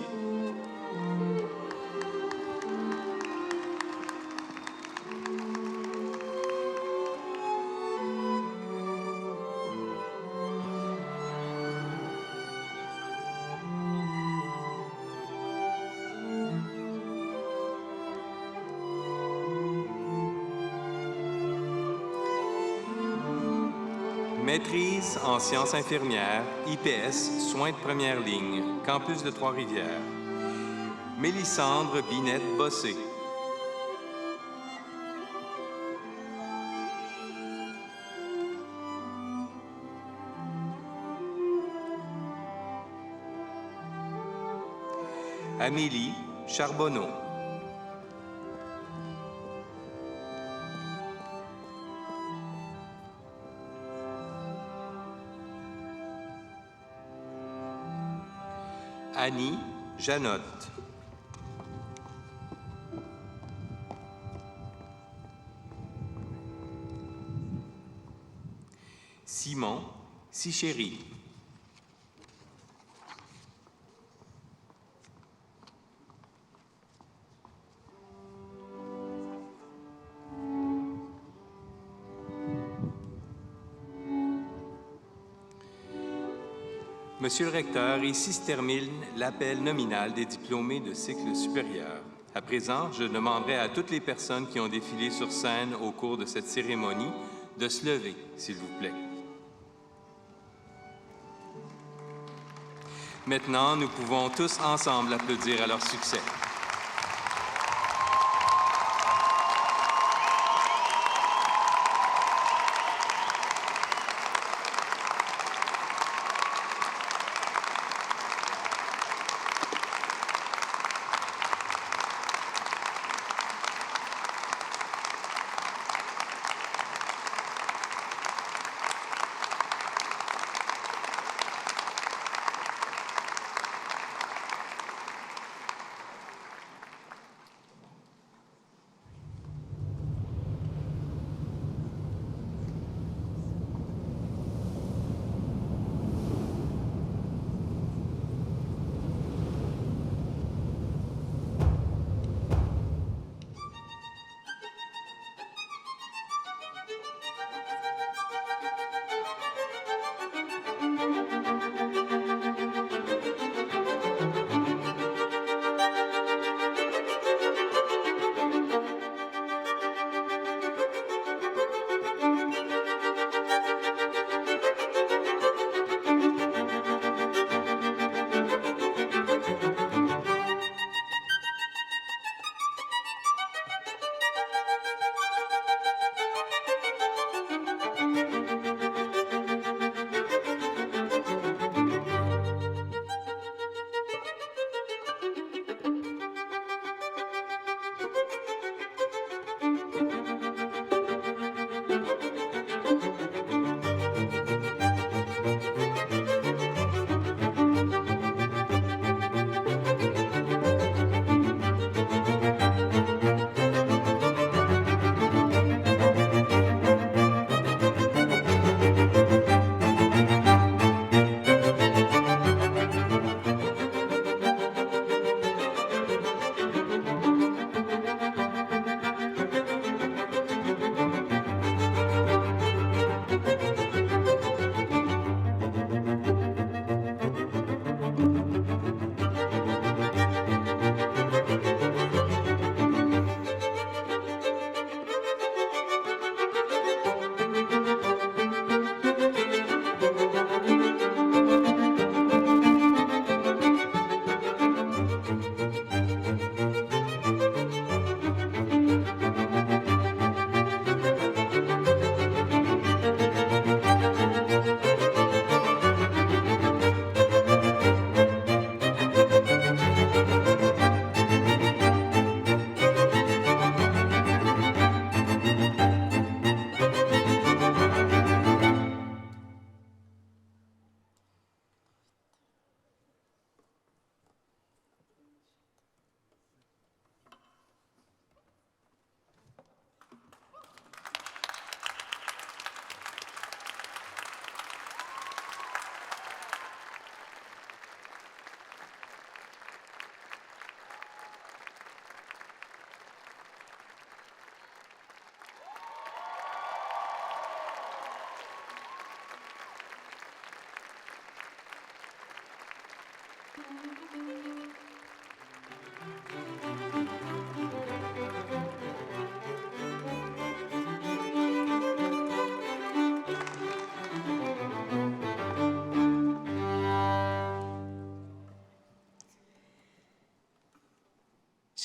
Maîtrise en sciences infirmières, IPS, soins de première ligne, campus de Trois-Rivières. Mélissandre Binette-Bossé. Amélie Charbonneau. Annie Janotte. Simon Sichéry. Monsieur le recteur, ici se termine l'appel nominal des diplômés de cycle supérieur. À présent, je demanderai à toutes les personnes qui ont défilé sur scène au cours de cette cérémonie de se lever, s'il vous plaît. Maintenant, nous pouvons tous ensemble applaudir à leur succès.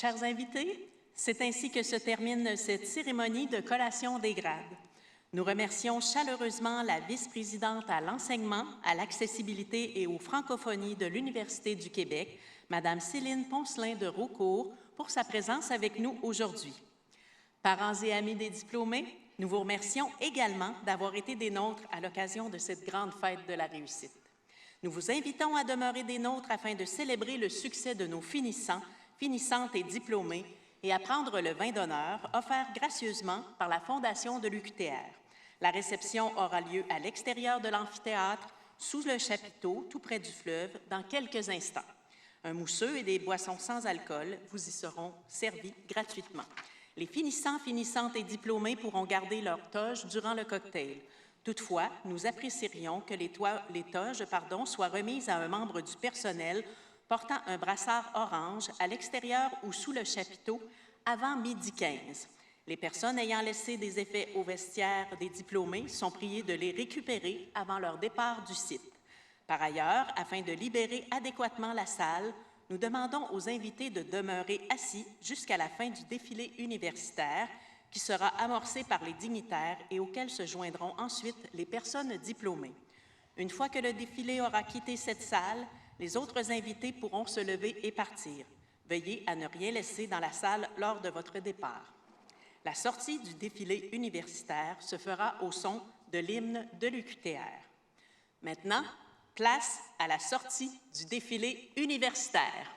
Chers invités, c'est ainsi que se termine cette cérémonie de collation des grades. Nous remercions chaleureusement la vice-présidente à l'enseignement, à l'accessibilité et aux francophonies de l'Université du Québec, Madame Céline Poncelin de Raucourt, pour sa présence avec nous aujourd'hui. Parents et amis des diplômés, nous vous remercions également d'avoir été des nôtres à l'occasion de cette grande fête de la réussite. Nous vous invitons à demeurer des nôtres afin de célébrer le succès de nos finissants, finissantes et diplômés et à prendre le vin d'honneur offert gracieusement par la Fondation de l'UQTR. La réception aura lieu à l'extérieur de l'amphithéâtre, sous le chapiteau, tout près du fleuve, dans quelques instants. Un mousseux et des boissons sans alcool vous y seront servis gratuitement. Les finissants, finissantes et diplômés pourront garder leur toge durant le cocktail. Toutefois, nous apprécierions que les toges soient remises à un membre du personnel portant un brassard orange à l'extérieur ou sous le chapiteau avant midi 15. Les personnes ayant laissé des effets au vestiaire des diplômés sont priées de les récupérer avant leur départ du site. Par ailleurs, afin de libérer adéquatement la salle, nous demandons aux invités de demeurer assis jusqu'à la fin du défilé universitaire qui sera amorcé par les dignitaires et auquel se joindront ensuite les personnes diplômées. Une fois que le défilé aura quitté cette salle, les autres invités pourront se lever et partir. Veuillez à ne rien laisser dans la salle lors de votre départ. La sortie du défilé universitaire se fera au son de l'hymne de l'UQTR. Maintenant, place à la sortie du défilé universitaire.